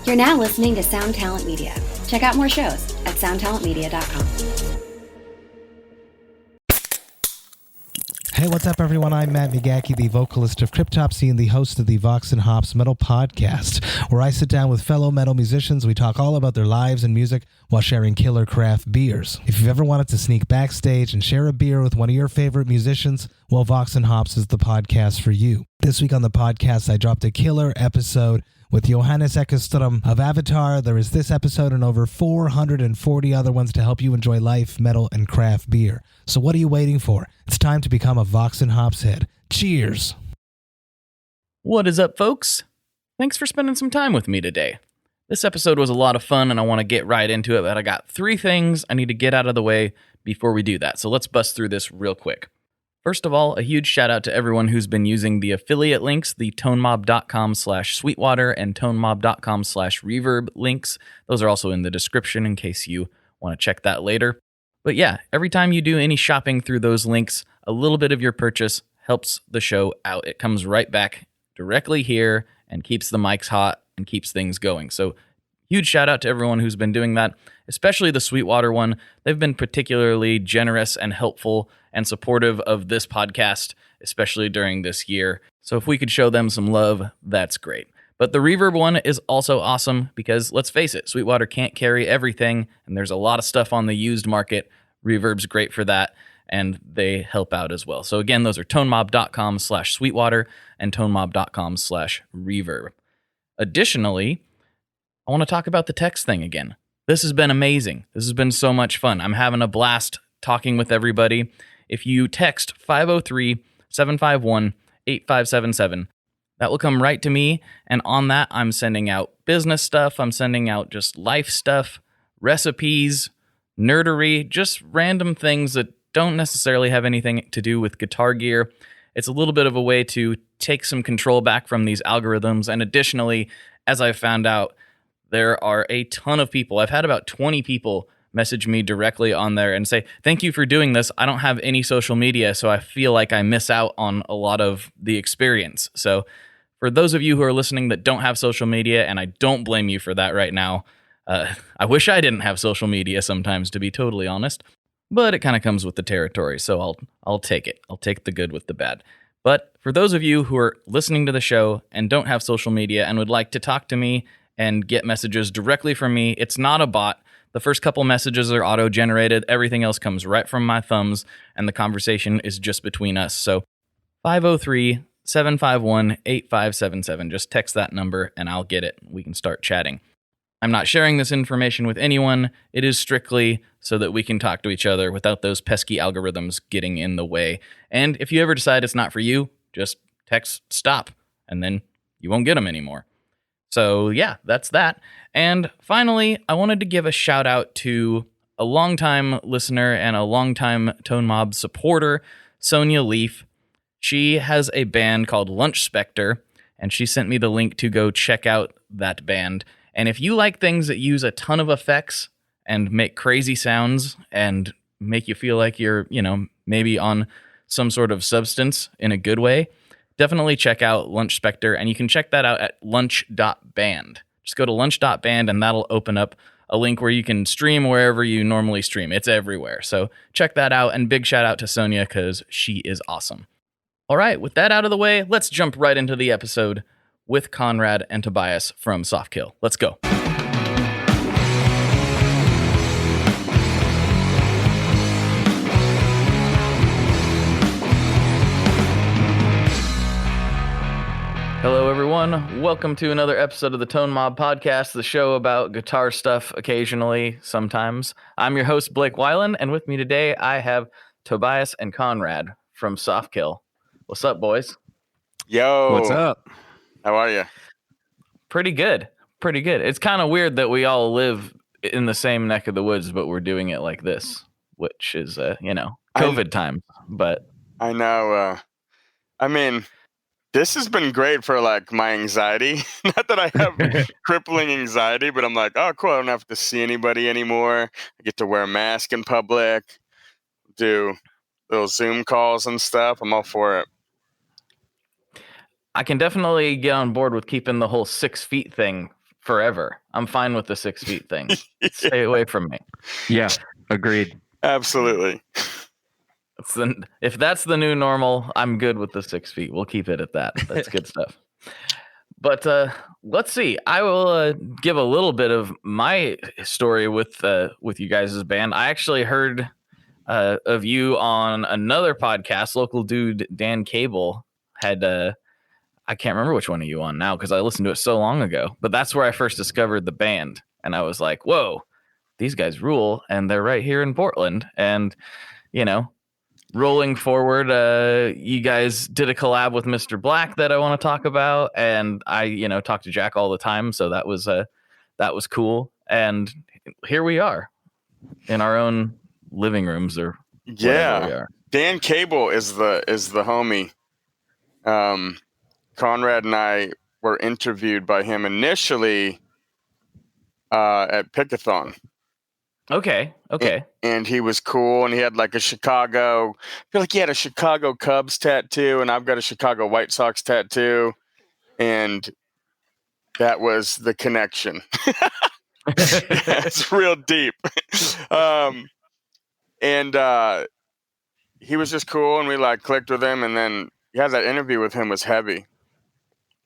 You're now listening to Sound Talent Media. Check out more shows at soundtalentmedia.com. Hey, what's up, everyone? I'm Matt McGachy, the vocalist of Cryptopsy and the host of the Vox and Hops Metal Podcast, where I sit down with fellow metal musicians. We talk all about their lives and music while sharing killer craft beers. If you've ever wanted to sneak backstage and share a beer with one of your favorite musicians, well, Vox and Hops is the podcast for you. This week on the podcast, I dropped a killer episode with Johannes Ekström of Avatar. There is this episode and over 440 other ones to help you enjoy life, metal, and craft beer. So what are you waiting for? It's time to become a Vox and Hops head. Cheers! What is up, folks? Thanks for spending some time with me today. This episode was a lot of fun, and I want to get right into it, but I got 3 things I need to get out of the way before we do that. So let's bust through this real quick. First of all, a huge shout out to everyone who's been using the affiliate links, the tonemob.com/sweetwater and tonemob.com/reverb links. Those are also in the description in case you want to check that later. But yeah, every time you do any shopping through those links, a little bit of your purchase helps the show out. It comes right back directly here and keeps the mics hot and keeps things going. So huge shout out to everyone who's been doing that, especially the Sweetwater one. They've been particularly generous and helpful and supportive of this podcast, especially during this year. So if we could show them some love, that's great. But the Reverb one is also awesome because, let's face it, Sweetwater can't carry everything, and there's a lot of stuff on the used market. Reverb's great for that, and they help out as well. So again, those are tonemob.com/sweetwater and tonemob.com/reverb. Additionally, I want to talk about the text thing again. This has been amazing. This has been so much fun. I'm having a blast talking with everybody. If you text 503-751-8577, that will come right to me, and on that, I'm sending out business stuff, I'm sending out just life stuff, recipes, nerdery, just random things that don't necessarily have anything to do with guitar gear. It's a little bit of a way to take some control back from these algorithms, and additionally, as I found out, there are a ton of people. I've had about 20 people message me directly on there and say, thank you for doing this. I don't have any social media, so I feel like I miss out on a lot of the experience. So for those of you who are listening that don't have social media, and I don't blame you for that right now, I wish I didn't have social media sometimes, to be totally honest, but it kind of comes with the territory, so I'll take it. I'll take the good with the bad. But for those of you who are listening to the show and don't have social media and would like to talk to me and get messages directly from me, it's not a bot. The first couple messages are auto-generated. Everything else comes right from my thumbs, and the conversation is just between us. So 503-751-8577. Just text that number, and I'll get it. We can start chatting. I'm not sharing this information with anyone. It is strictly so that we can talk to each other without those pesky algorithms getting in the way. And if you ever decide it's not for you, just text stop, and then you won't get them anymore. So yeah, that's that. And finally, I wanted to give a shout out to a longtime listener and a longtime Tone Mob supporter, Sonia Leaf. She has a band called Lunch Spectre, and she sent me the link to go check out that band. And if you like things that use a ton of effects and make crazy sounds and make you feel like you're, maybe on some sort of substance in a good way, definitely check out Lunch Spectre, and you can check that out at lunch.band. Just go to lunch.band, and that'll open up a link where you can stream wherever you normally stream. It's everywhere. So check that out, and big shout out to Sonia because she is awesome. All right, with that out of the way, let's jump right into the episode with Conrad and Tobias from Softkill. Let's go. Hello, everyone. Welcome to another episode of the Tone Mob Podcast, the show about guitar stuff occasionally, sometimes. I'm your host, Blake Weiland, and with me today, I have Tobias and Conrad from Softkill. What's up, boys? Yo. What's up? How are you? Pretty good. Pretty good. It's kind of weird that we all live in the same neck of the woods, but we're doing it like this, which is, COVID time. But I know. This has been great for my anxiety. Not that I have crippling anxiety, but I'm like, oh, cool. I don't have to see anybody anymore. I get to wear a mask in public, do little Zoom calls and stuff. I'm all for it. I can definitely get on board with keeping the whole 6 feet thing forever. I'm fine with the 6 feet thing. Stay away from me. Yeah, agreed. Absolutely. If that's the new normal, I'm good with the 6 feet. We'll keep it at that. That's good stuff. But let's see. I will give a little bit of my story with you guys' band. I actually heard of you on another podcast. Local dude Dan Cable had I can't remember which one of you on now because I listened to it so long ago. But that's where I first discovered the band, and I was like, "Whoa, these guys rule!" And they're right here in Portland. And rolling forward, you guys did a collab with Mr. Black that I want to talk about, and I talk to Jack all the time, so that was cool. And here we are in our own living rooms or whatever we are. Dan Cable is the homie. Conrad and I were interviewed by him initially at Pickathon. Okay. And he was cool, and he had like I feel like he had a Chicago Cubs tattoo, and I've got a Chicago White Sox tattoo, and that was the connection. It's real deep. And he was just cool, and we like clicked with him, and then that interview with him was heavy.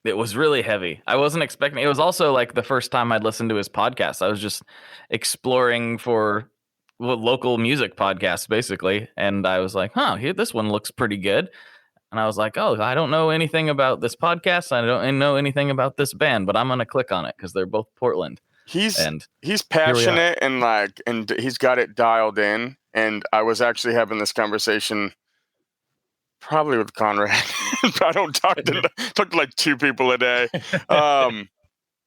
It was really heavy. I wasn't expecting. It was also like the first time I'd listened to his podcast. I was just exploring for local music podcasts, basically, and I was like, this one looks pretty good. And I was like, I don't know anything about this podcast. I don't know anything about this band, but I'm gonna click on it because they're both Portland. He's passionate and he's got it dialed in. And I was actually having this conversation probably with Conrad. I don't talk to like 2 people a day. The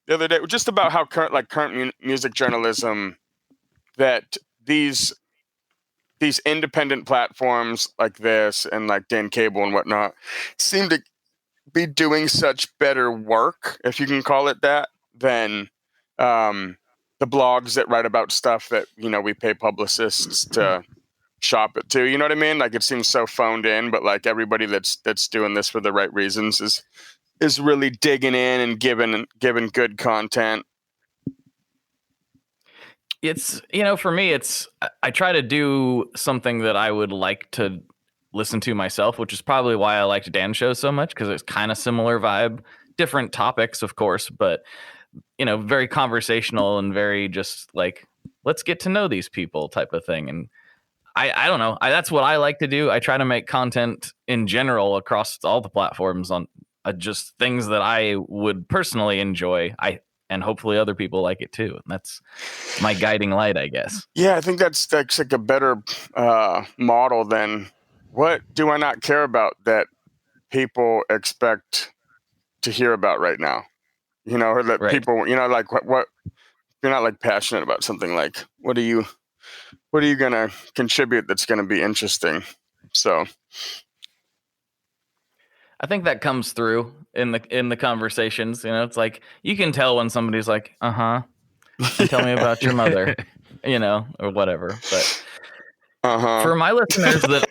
other day, just about how current music journalism, that these independent platforms like this and like Dan Cable and whatnot seem to be doing such better work, if you can call it that, than the blogs that write about stuff that we pay publicists to shop it to. You know what I mean? Like, it seems so phoned in, but like everybody that's doing this for the right reasons is really digging in and giving good content. It's for me, I try to do something that I would like to listen to myself, which is probably why I liked Dan's show so much, because it's kind of similar vibe, different topics, of course, but very conversational and very just like, let's get to know these people type of thing. And I don't know. That's what I like to do. I try to make content in general across all the platforms on just things that I would personally enjoy. And hopefully other people like it too. And that's my guiding light, I guess. Yeah, I think that's like a better model than what do I not care about that people expect to hear about right now? Or that people, like what if you're not like passionate about something, like what are you going to contribute that's going to be interesting? So I think that comes through in the conversations. It's like you can tell when somebody's like, and tell me about your mother, or whatever. But for my listeners that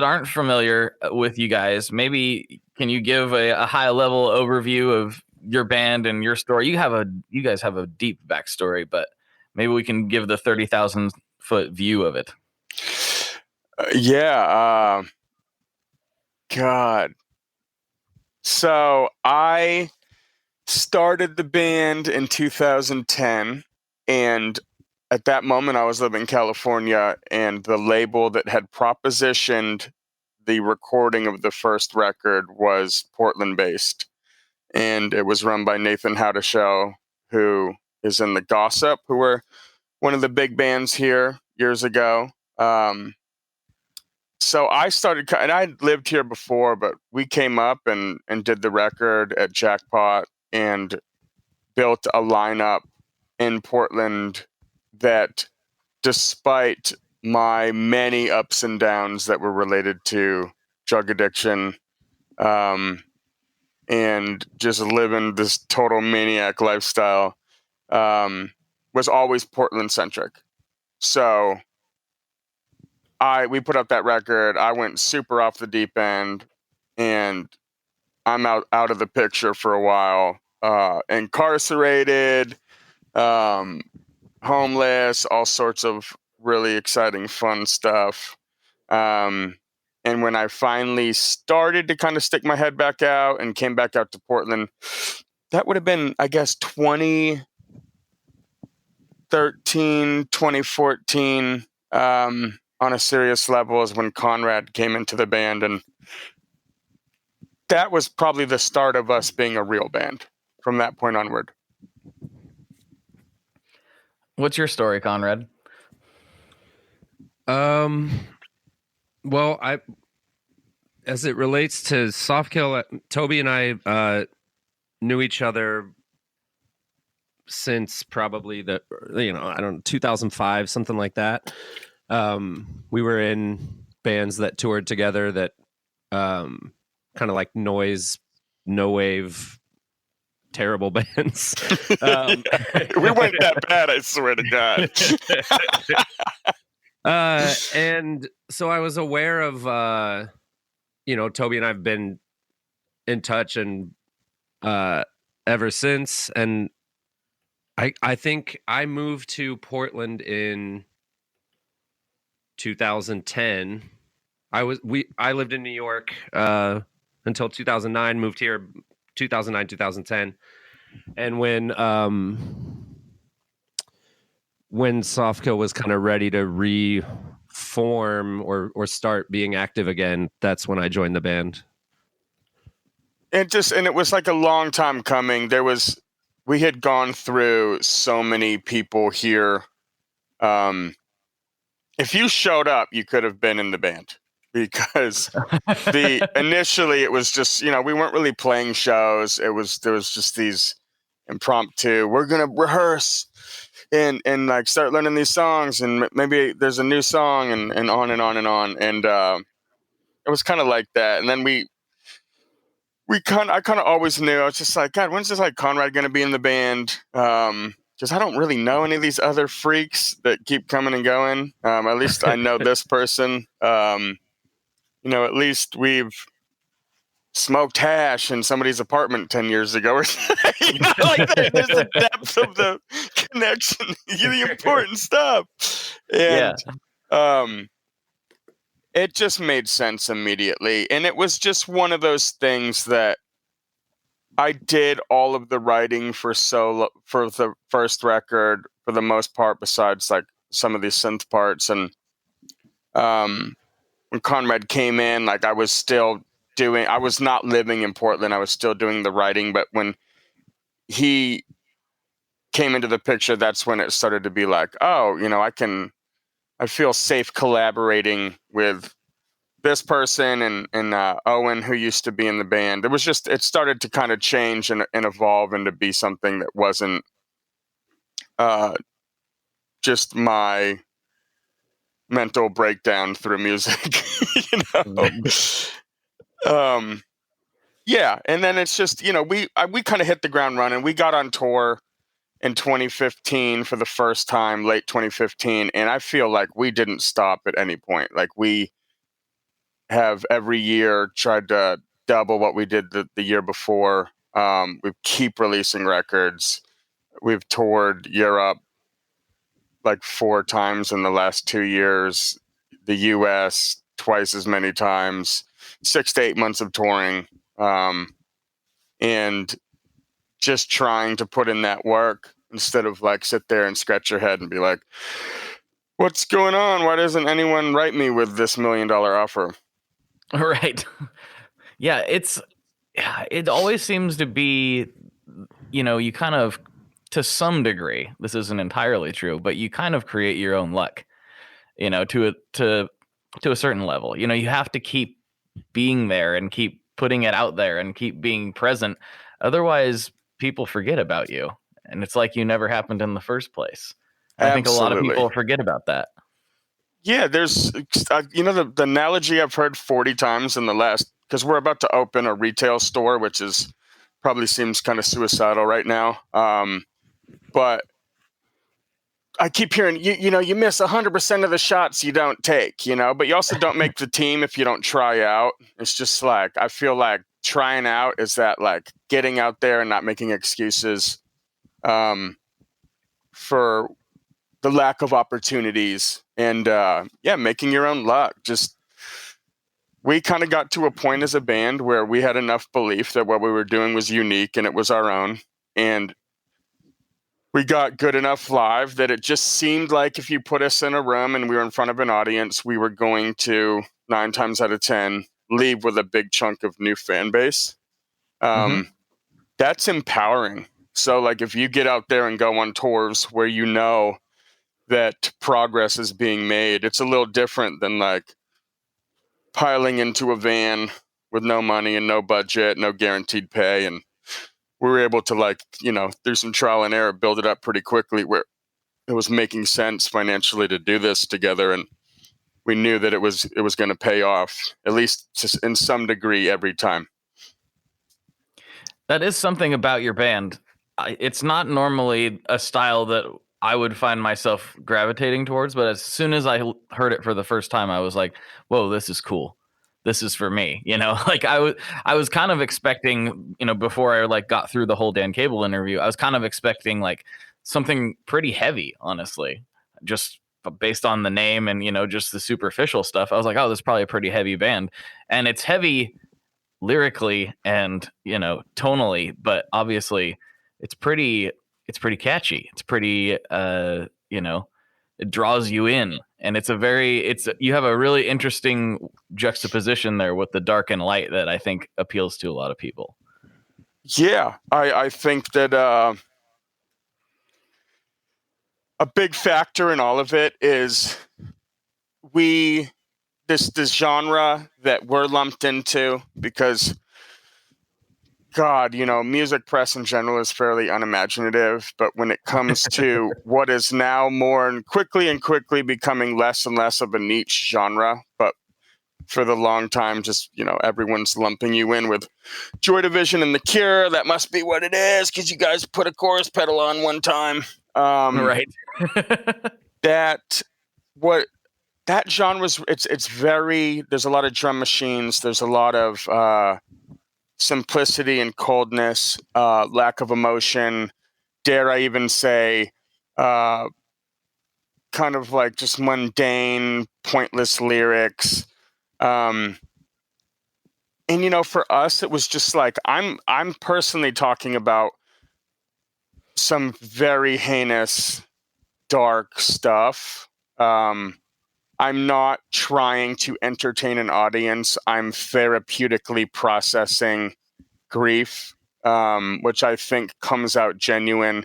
aren't familiar with you guys, maybe can you give a high level overview of your band and your story? You guys have a deep backstory, but maybe we can give the 30,000 foot view of it. God. So I started the band in 2010, and at that moment I was living in California, and the label that had propositioned the recording of the first record was Portland based, and it was run by Nathan Howdeshell, who is in the Gossip, who were one of the big bands here years ago. So I started, and I lived here before, but we came up and did the record at Jackpot and built a lineup in Portland that, despite my many ups and downs that were related to drug addiction and just living this total maniac lifestyle, was always Portland centric. So we put up that record. I went super off the deep end, and I'm out of the picture for a while. Incarcerated, homeless, all sorts of really exciting, fun stuff. And when I finally started to kind of stick my head back out and came back out to Portland, that would have been, I guess, 2013, 2014, on a serious level is when Conrad came into the band. And that was probably the start of us being a real band from that point onward. What's your story, Conrad? Well, as it relates to Softkill, Toby and I knew each other since probably 2005, something like that. We were in bands that toured together that kind of like noise, no wave, terrible bands. We weren't that bad, I swear to God. And so I was aware of, Toby and I've been in touch and ever since. And I think I moved to Portland in 2010. I lived in New York until 2009, moved here 2009, 2010. And when Softkill was kind of ready to reform or start being active again, that's when I joined the band. And it was like a long time coming. We had gone through so many people here. If you showed up, you could have been in the band, because initially it was just, we weren't really playing shows. There was just these impromptu, we're going to rehearse and like start learning these songs, and maybe there's a new song, and on and on and on. And it was kind of like that. And then I kind of always knew, I was just like, God, when's this like Conrad going to be in the band? Because I don't really know any of these other freaks that keep coming and going. At least I know this person. At least we've smoked hash in somebody's apartment 10 years ago. Or there's the depth of the connection, the important stuff. And it just made sense immediately. And it was just one of those things that I did all of the writing for the first record for the most part, besides like some of these synth parts. And when Conrad came in, like I was not living in Portland. I was still doing the writing. But when he came into the picture, that's when it started to be like, oh, I feel safe collaborating with this person and Owen, who used to be in the band. It started to kind of change and evolve into be something that wasn't just my mental breakdown through music. And then it's just, we kind of hit the ground running. We got on tour in 2015 for the first time, late 2015, and I feel like we didn't stop at any point. Like we have every year tried to double what we did the year before. We keep releasing records. We've toured Europe like 4 times in the last 2 years, the US twice as many times, 6 to 8 months of touring, and just trying to put in that work instead of like sit there and scratch your head and be like, what's going on? Why doesn't anyone write me with this $1 million offer? Right. Yeah, it always seems to be, you kind of, to some degree, this isn't entirely true, but you kind of create your own luck, to a certain level. You have to keep being there and keep putting it out there and keep being present. Otherwise, people forget about you. And it's like you never happened in the first place. I think a lot of people forget about that. Yeah, there's, the analogy I've heard 40 times in the last, because we're about to open a retail store, which probably seems kind of suicidal right now. But I keep hearing, you miss 100% of the shots you don't take, but you also don't make the team if you don't try out. It's just like, I feel like trying out is that like getting out there and not making excuses for the lack of opportunities and making your own luck. Just we kind of got to a point as a band where we had enough belief that what we were doing was unique and it was our own, and we got good enough live that it just seemed like if you put us in a room and we were in front of an audience, we were going to 9 times out of 10 leave with a big chunk of new fan base. That's empowering. So like if you get out there and go on tours where you know that progress is being made, it's a little different than like piling into a van with no money and no budget, no guaranteed pay. And we were able to like, through some trial and error, build it up pretty quickly where it was making sense financially to do this together. And we knew that it was going to pay off, at least in some degree, every time. That is something about your band. It's not normally a style that I would find myself gravitating towards, but as soon as I heard it for the first time, I was like, whoa, this is cool. This is for me. Like I was kind of expecting, before I like got through the whole Dan Cable interview, I was kind of expecting like something pretty heavy, honestly, just based on the name and, just the superficial stuff. I was like, oh, this is probably a pretty heavy band, and it's heavy lyrically and, tonally, but obviously it's pretty catchy. It's pretty, it draws you in, and you have a really interesting juxtaposition there with the dark and light that I think appeals to a lot of people. Yeah, I think that a big factor in all of it is this genre that we're lumped into because God, music press in general is fairly unimaginative, but when it comes to what is now more and quickly becoming less and less of a niche genre, but for the long time, just, everyone's lumping you in with Joy Division and The Cure. That must be what it is because you guys put a chorus pedal on one time. Right. That genre, it's very, there's a lot of drum machines. There's a lot of simplicity and coldness, lack of emotion, dare I even say, kind of like just mundane, pointless lyrics. And for us, it was just like, I'm personally talking about some very heinous, dark stuff. I'm not trying to entertain an audience. I'm therapeutically processing grief, which I think comes out genuine.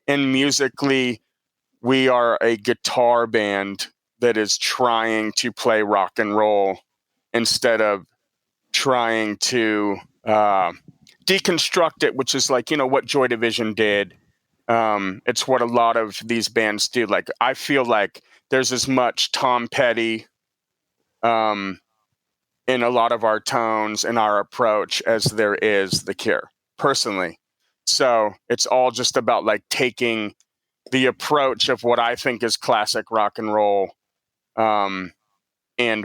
And musically, we are a guitar band that is trying to play rock and roll instead of trying to deconstruct it, which is like, what Joy Division did. It's what a lot of these bands do. Like, I feel like there's as much Tom Petty in a lot of our tones and our approach as there is The Cure, personally. So it's all just about like taking the approach of what I think is classic rock and roll and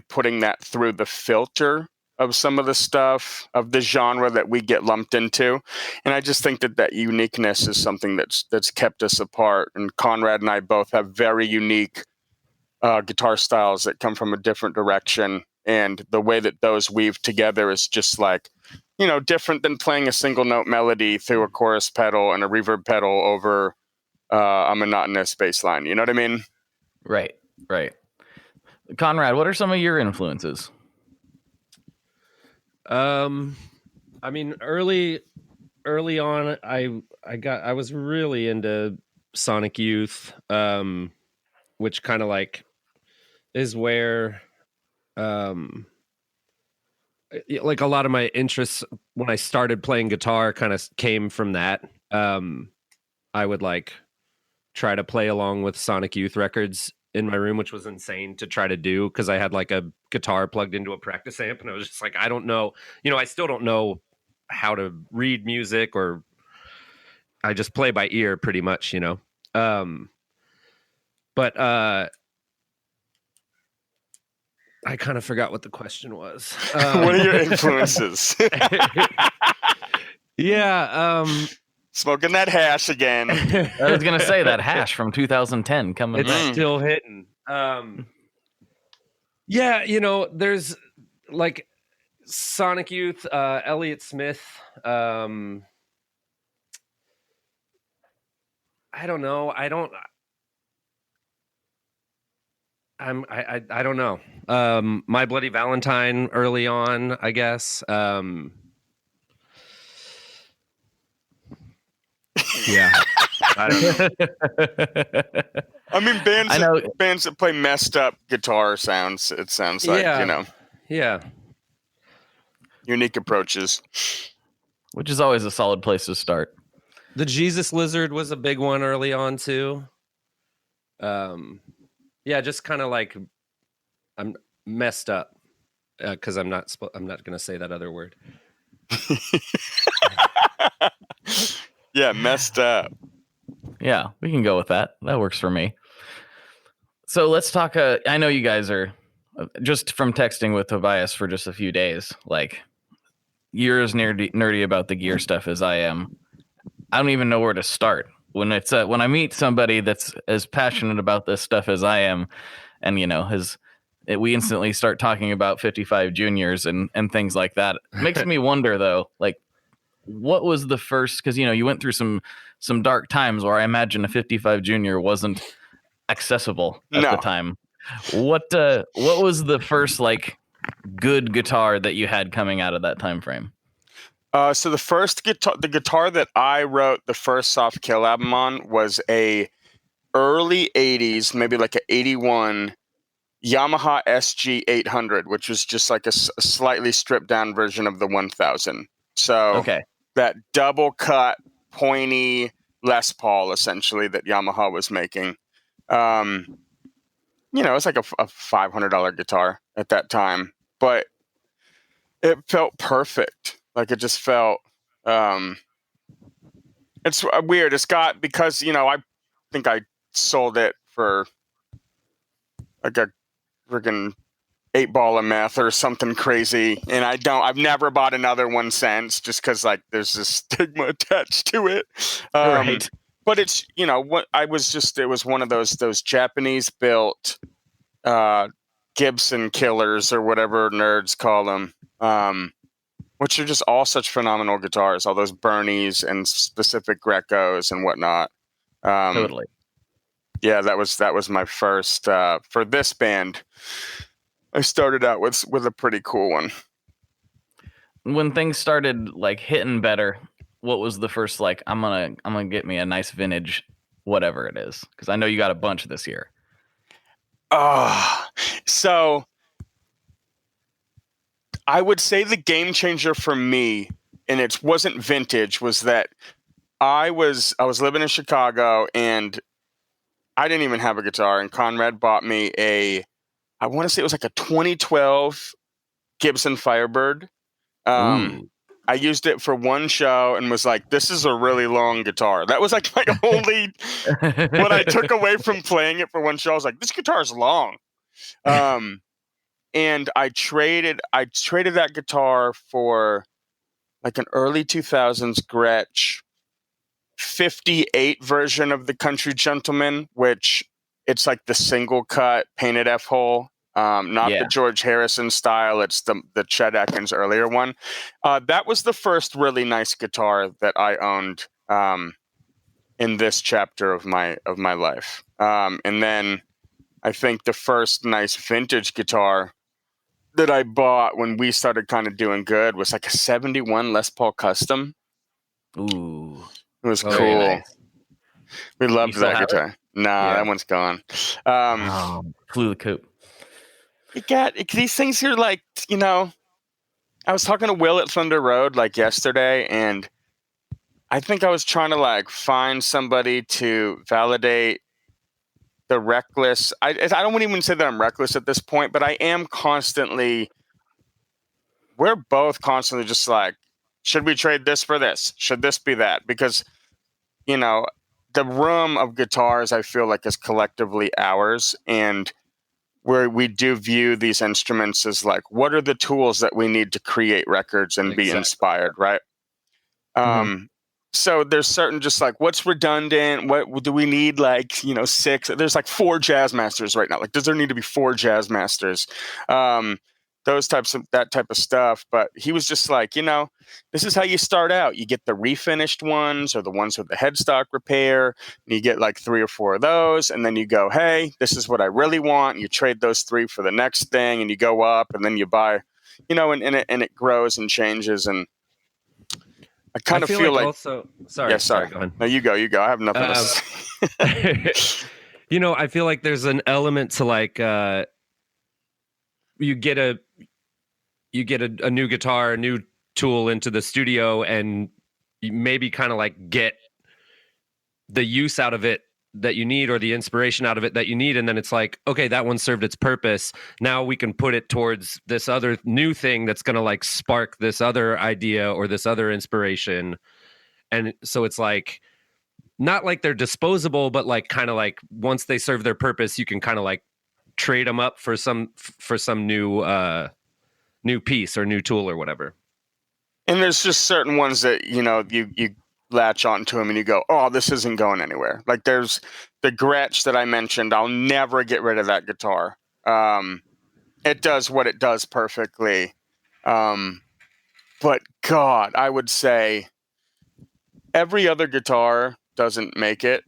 putting that through the filter of some of the stuff of the genre that we get lumped into. And I just think that uniqueness is something that's kept us apart. And Conrad and I both have very unique guitar styles that come from a different direction, and the way that those weave together is just like, different than playing a single note melody through a chorus pedal and a reverb pedal over a monotonous bass line. You know what I mean? Right. Conrad, what are some of your influences? I mean, early on, I was really into Sonic Youth, which kind of like is where, like a lot of my interests when I started playing guitar kind of came from that. I would like try to play along with Sonic Youth records in my room, which was insane to try to do because I had like a guitar plugged into a practice amp, and I was just like, I don't know, I still don't know how to read music, or I just play by ear pretty much, But I kind of forgot what the question was. What are your influences? Yeah. Smoking that hash again. I was gonna say that hash from 2010 coming It's back. still hitting. Yeah, you know, there's like Sonic Youth, Elliott Smith. I don't know. I don't know. My Bloody Valentine early on, I guess. Yeah. I don't know. I mean, bands I know. that play messed up guitar sounds. It sounds like, Yeah. you know, Yeah. unique approaches. Which is always a solid place to start. The Jesus Lizard was a big one early on too. Yeah, just kind of like I'm messed up because I'm not going to say that other word. Yeah, messed up. Yeah, we can go with that. That works for me. So let's talk. I know you guys are just from texting with Tobias for just a few days. Like, you're as nerdy about the gear stuff as I am. I don't even know where to start when I meet somebody that's as passionate about this stuff as I am, and you know, we instantly start talking about 55 juniors and things like that. It makes me wonder though, like, what was the first? Because you know, you went through some dark times where I imagine a 55 junior wasn't accessible at the time. What was the first like good guitar that you had coming out of that time frame? So the guitar that I wrote the first Soft Kill album on was a early 80s, maybe like a 81 Yamaha SG 800, which was just like a slightly stripped down version of the 1000. So Okay. that double cut pointy Les Paul essentially that Yamaha was making. You know, it's like a $500 guitar at that time, but it felt perfect. Like it just felt, it's weird. It's got, because, you know, I think I sold it for like a friggin' 8 ball of meth or something crazy. And I've never bought another one since, just because like there's this stigma attached to it. Right. But it's, you know, it was one of those Japanese built Gibson killers or whatever nerds call them, which are just all such phenomenal guitars, all those Bernies and specific Grecos and whatnot. Totally. Yeah, that was my first for this band. I started out with a pretty cool one. When things started like hitting better, what was the first like I'm gonna get me a nice vintage whatever it is? Because I know you got a bunch this year. So I would say the game changer for me, and it wasn't vintage, was that I was living in Chicago and I didn't even have a guitar, and Conrad bought me I want to say it was like a 2012 Gibson Firebird. I used it for one show and was like, this is a really long guitar. That was like my only what I took away from playing it for one show. I was like, this guitar is long. And I traded that guitar for like an early 2000s Gretsch 58 version of the Country Gentleman, which it's like the single cut painted F hole. Not the George Harrison style. It's the Chet Atkins earlier one. That was the first really nice guitar that I owned in this chapter of my life. And then I think the first nice vintage guitar that I bought when we started kind of doing good was like a 71 Les Paul Custom. Ooh. It was cool. Nice. We loved that guitar. It? Nah, that one's gone. Flew the coop. These things here, like, you know, I was talking to Will at Thunder Road like yesterday, and I think I was trying to like find somebody to validate the reckless. I don't even say that I'm reckless at this point, but I am constantly. We're both constantly just like, should we trade this for this? Should this be that? Because, you know, the room of guitars I feel like is collectively ours, and where we do view these instruments as like, what are the tools that we need to create records and be inspired, right? So there's certain just like what's redundant, what do we need, like, you know, 6, there's like 4 jazz masters right now, like does there need to be 4 jazz masters, that type of stuff. But he was just like, you know, this is how you start out. You get the refinished ones or the ones with the headstock repair, and you get like 3 or 4 of those, and then you go, hey, this is what I really want, and you trade those 3 for the next thing, and you go up, and then you buy, you know, and it grows and changes. And I kind of feel like also, sorry, go ahead. No, you go. I have nothing to say. You know, I feel like there's an element to like you get a new guitar, a new tool into the studio, and you maybe kind of like get the use out of it that you need, or the inspiration out of it that you need, and then it's like, okay, that one served its purpose. Now we can put it towards this other new thing that's going to like spark this other idea or this other inspiration. And so it's like, not like they're disposable, but like kind of like once they serve their purpose, you can kind of like trade them up for some new piece or new tool or whatever. And there's just certain ones that, you know, you latch onto them and you go, oh, this isn't going anywhere. Like there's the Gretsch that I mentioned. I'll never get rid of that guitar. It does what it does perfectly. But God, I would say every other guitar doesn't make it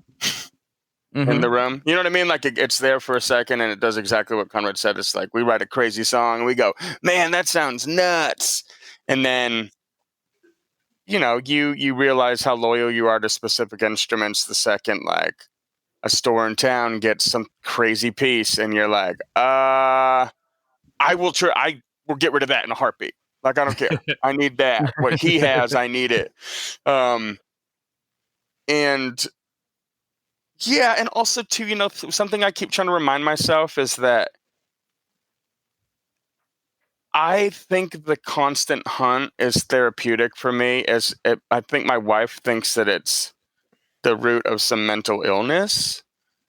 in the room. You know what I mean? Like it's there for a second and it does exactly what Conrad said. It's like we write a crazy song and we go, man, that sounds nuts. And then, you know, you realize how loyal you are to specific instruments the second like a store in town gets some crazy piece and you're like, I will get rid of that in a heartbeat. Like, I don't care. I need that. What he has, I need it. And yeah, and also too, you know, something I keep trying to remind myself is that I think the constant hunt is therapeutic for me. I think my wife thinks that it's the root of some mental illness.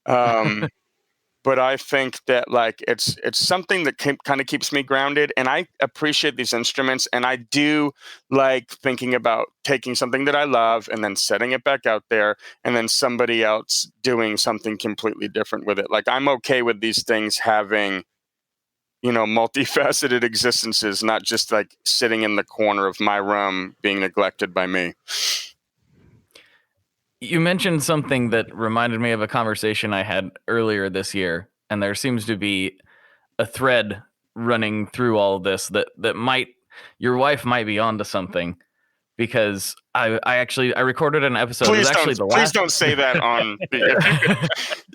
But I think that like it's something that kind of keeps me grounded, and I appreciate these instruments, and I do like thinking about taking something that I love and then setting it back out there, and then somebody else doing something completely different with it. Like I'm okay with these things having, you know, multifaceted existences, not just like sitting in the corner of my room being neglected by me. You mentioned something that reminded me of a conversation I had earlier this year, and there seems to be a thread running through all of this that your wife might be onto something, because I recorded an episode. Please don't say that on.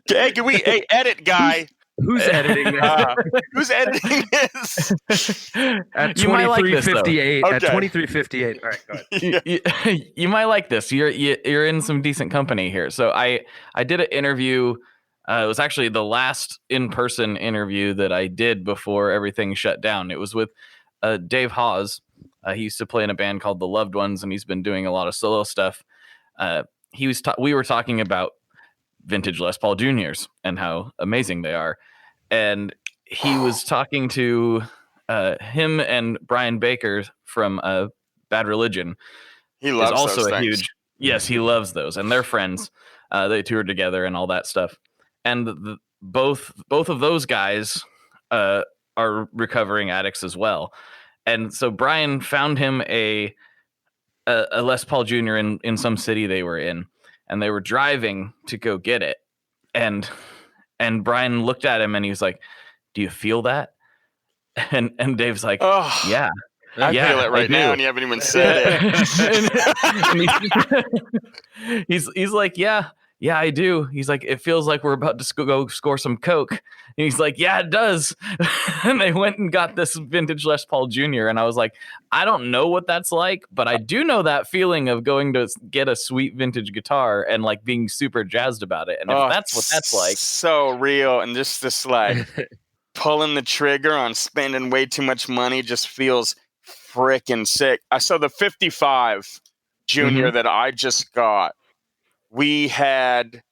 Hey, edit guy. Who's editing this? Who's editing this? At 23:58. Like at 23:58. All right, go ahead. You might like this. You're in some decent company here. So I did an interview. It was actually the last in-person interview that I did before everything shut down. It was with Dave Hawes. He used to play in a band called The Loved Ones, and he's been doing a lot of solo stuff. We were talking about vintage Les Paul Juniors and how amazing they are. And he was talking to him and Brian Baker from Bad Religion. He loves also those a things. Yes, he loves those, and they're friends. They toured together and all that stuff. And both of those guys are recovering addicts as well. And so Brian found him a Les Paul Jr. in some city they were in, and they were driving to go get it. And Brian looked at him and he was like, "Do you feel that?" And Dave's like, "Oh, yeah. I feel it right now, and you haven't even said it." He's like, yeah, I do. He's like, it feels like we're about to go score some coke. And he's like, yeah, it does. And they went and got this vintage Les Paul Jr. And I was like, I don't know what that's like, but I do know that feeling of going to get a sweet vintage guitar and like being super jazzed about it. And if that's what that's like, so real. And just this like pulling the trigger on spending way too much money just feels freaking sick. I saw the 55 Junior that I just got. We had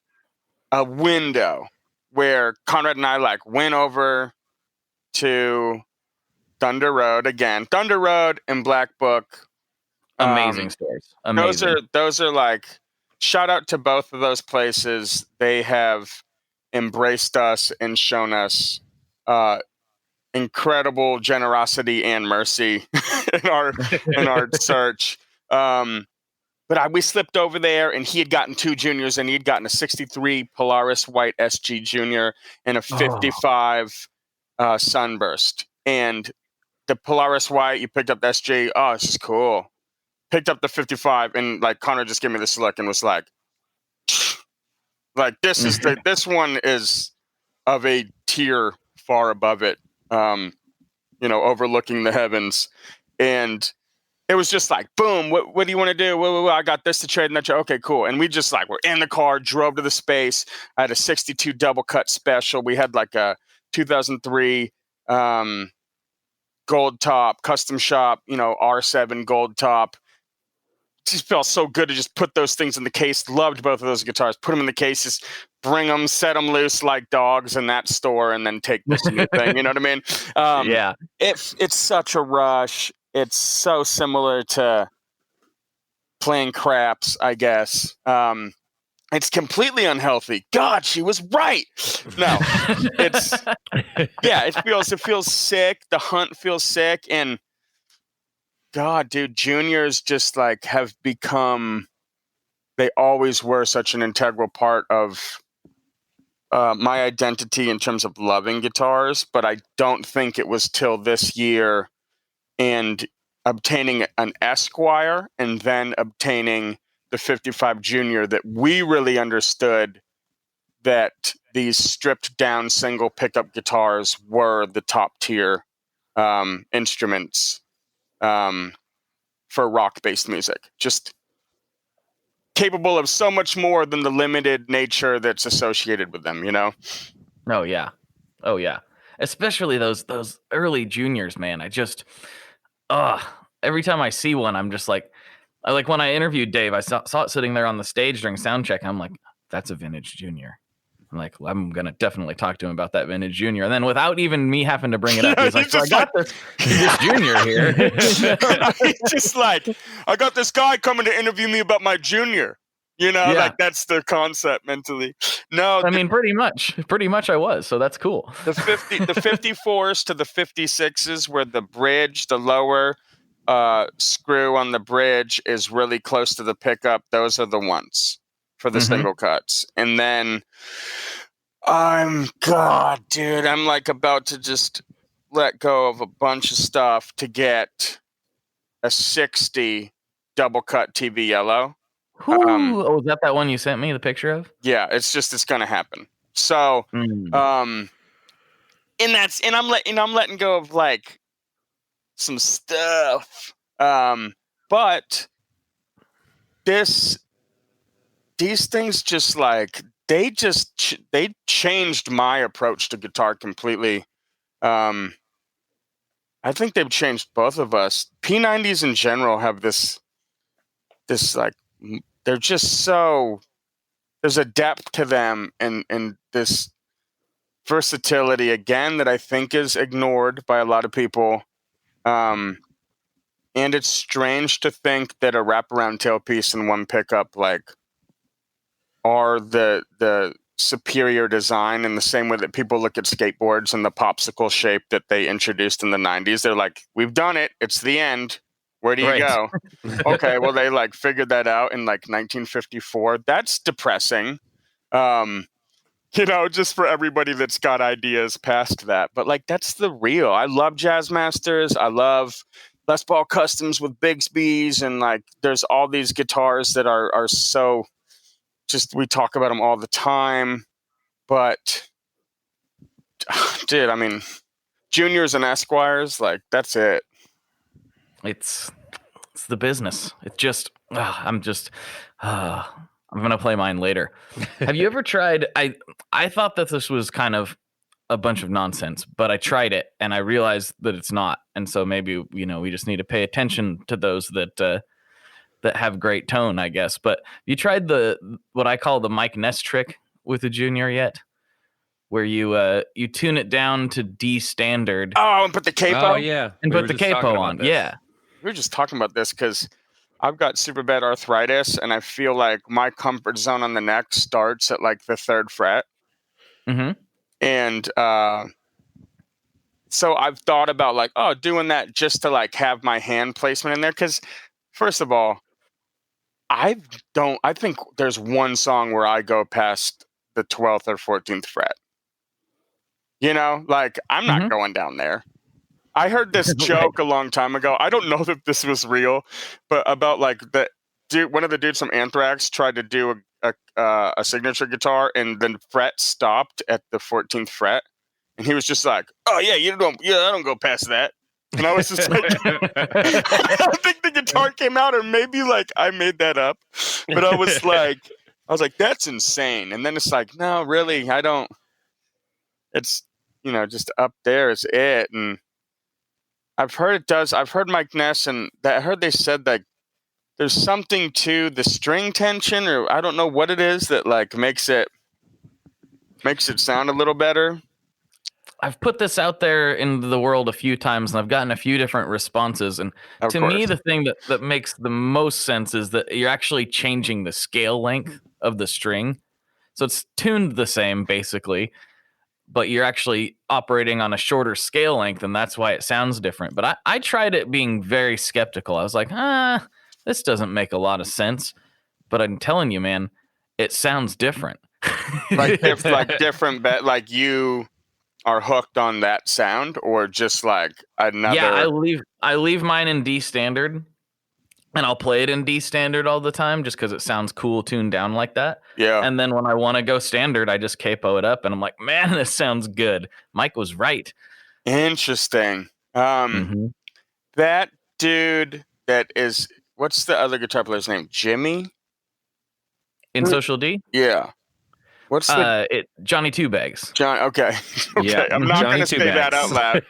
a window where Conrad and I like went over to Thunder Road again. Thunder Road and Black Book. Amazing stores. Amazing. Those are like, shout out to both of those places. They have embraced us and shown us incredible generosity and mercy in our search. But we slipped over there, and he had gotten 2 juniors, and he'd gotten a 63 Polaris White SG Junior and a 55 Sunburst. And the Polaris White, you picked up the SG. Oh, this is cool. Picked up the 55, and like Connor just gave me this look and was like this is this one is of a tier far above it, overlooking the heavens. And it was just like, boom, what do you want to do? I got this to trade and that. Okay, cool. And we just like, we're in the car, drove to the space. I had a 62 double cut special. We had like a 2003 gold top, custom shop, R7 gold top. Just felt so good to just put those things in the case. Loved both of those guitars. Put them in the cases, bring them, set them loose like dogs in that store, and then take this new thing. You know what I mean? Yeah. It's such a rush. It's so similar to playing craps, I guess. It's completely unhealthy. God, she was right. No, it feels sick. The hunt feels sick, and God, dude, juniors just like have become, they always were such an integral part of my identity in terms of loving guitars, but I don't think it was till this year and obtaining an Esquire and then obtaining the 55 Junior that we really understood that these stripped down single pickup guitars were the top tier instruments for rock-based music. Just capable of so much more than the limited nature that's associated with them, Oh yeah. Especially those early juniors, man. I just every time I see one, I'm just like when I interviewed Dave, I saw it sitting there on the stage during sound check. I'm like, that's a vintage junior. I'm like, well, I'm gonna definitely talk to him about that vintage junior, and then without even me having to bring it up, he's like, "So I got this junior here." He's just like, I got this guy coming to interview me about my junior. Like that's the concept mentally. No, I mean, pretty much I was. So that's cool. The 54s to the 56s, where the bridge, the lower screw on the bridge is really close to the pickup. Those are the ones for the single cuts. And then I'm like about to just let go of a bunch of stuff to get a 60 double cut TV yellow. Is that one you sent me the picture of? Yeah, it's gonna happen. So and I'm letting go of like some stuff. But these things just like they changed my approach to guitar completely. I think they've changed both of us. P90s in general have this like, they're just so, there's a depth to them and this versatility again that I think is ignored by a lot of people. And it's strange to think that a wraparound tailpiece and one pickup like are the superior design in the same way that people look at skateboards and the popsicle shape that they introduced in the 90s. They're like, we've done it. It's the end. Where do you go? Okay, well, they like figured that out in like 1954. That's depressing. Just for everybody that's got ideas past that. But like, that's the real. I love Jazz Masters. I love Les Paul Customs with Bigsby's. And like, there's all these guitars that are so just, we talk about them all the time. But dude, I mean, juniors and Esquires, like that's it. It's the business. It just, I'm going to play mine later. Have you ever tried, I thought that this was kind of a bunch of nonsense, but I tried it and I realized that it's not. And so maybe, we just need to pay attention to those that have great tone, I guess. But you tried what I call the Mike Ness trick with the junior yet? where you tune it down to D standard Oh, and put the capo. Oh yeah, and We put were the just talking capo about on. this. Yeah. We were just talking about this because I've got super bad arthritis, and I feel like my comfort zone on the neck starts at like the 3rd fret. Mm-hmm. And so I've thought about like, doing that just to like have my hand placement in there. Because first of all, I think there's one song where I go past the 12th or 14th fret. You know, like I'm not Mhm. going down there. I heard this joke a long time ago. I don't know that this was real, but about like the dude, one of the dudes from Anthrax tried to do a signature guitar, and the fret stopped at the 14th fret, and he was just like, "Oh yeah, I don't go past that." And I was just like, I don't think the guitar came out, or maybe like I made that up, but I was like, that's insane. And then it's like, no, really, I don't. It's just up there is it, and I've heard it does. I've heard Mike Ness, and I heard they said that there's something to the string tension, or I don't know what it is that like makes it sound a little better. I've put this out there into the world a few times, and I've gotten a few different responses. And Of to course. me, the thing that makes the most sense is that you're actually changing the scale length of the string. So it's tuned the same, basically, but you're actually operating on a shorter scale length, and that's why it sounds different. But I tried it being very skeptical. I was like, this doesn't make a lot of sense. But I'm telling you, man, it sounds different. like different, like you are hooked on that sound, or just like another. Yeah, I leave mine in D standard, and I'll play it in D standard all the time just because it sounds cool tuned down like that. Yeah. And then when I want to go standard, I just capo it up, and I'm like, man, this sounds good. Mike was right. Interesting. Mhm. That dude that is, what's the other guitar player's name? Jimmy? In Social D, Yeah. What's the Johnny Two Bags. John? Okay. Okay. Yeah, I'm not Johnny going to say that out loud.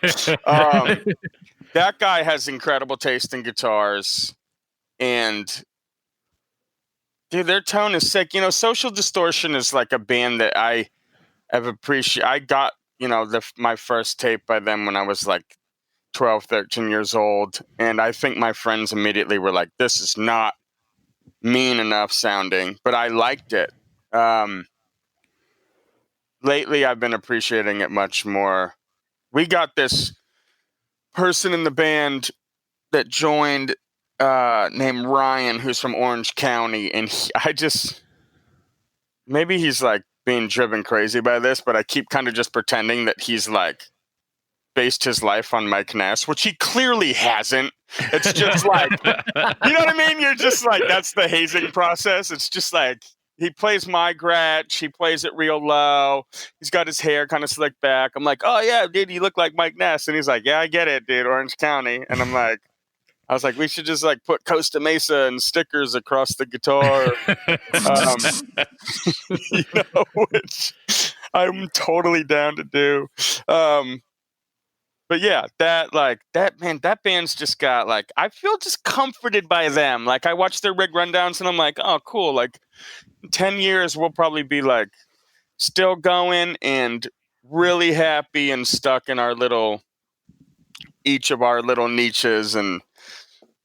That guy has incredible taste in guitars, and dude, their tone is sick. Social Distortion is like a band that I have appreciated. I got, my first tape by them when I was like 12, 13 years old. And I think my friends immediately were like, this is not mean enough sounding, but I liked it. Lately, I've been appreciating it much more. We got this person in the band that joined named Ryan, who's from Orange County. And maybe he's like being driven crazy by this, but I keep kind of just pretending that he's like based his life on Mike Ness, which he clearly hasn't. It's just like, you know what I mean? You're just like, that's the hazing process. It's just like, he plays my Gretsch, he plays it real low, he's got his hair kind of slicked back. I'm like, oh yeah, dude, you look like Mike Ness. And he's like, yeah, I get it, dude, Orange County. And I was like, we should just like put Costa Mesa and stickers across the guitar. Which I'm totally down to do. But yeah, that band's just got like, I feel just comforted by them. Like I watch their rig rundowns and I'm like, oh, cool. Like in 10 years, we'll probably be like still going and really happy and stuck in each of our little niches, and,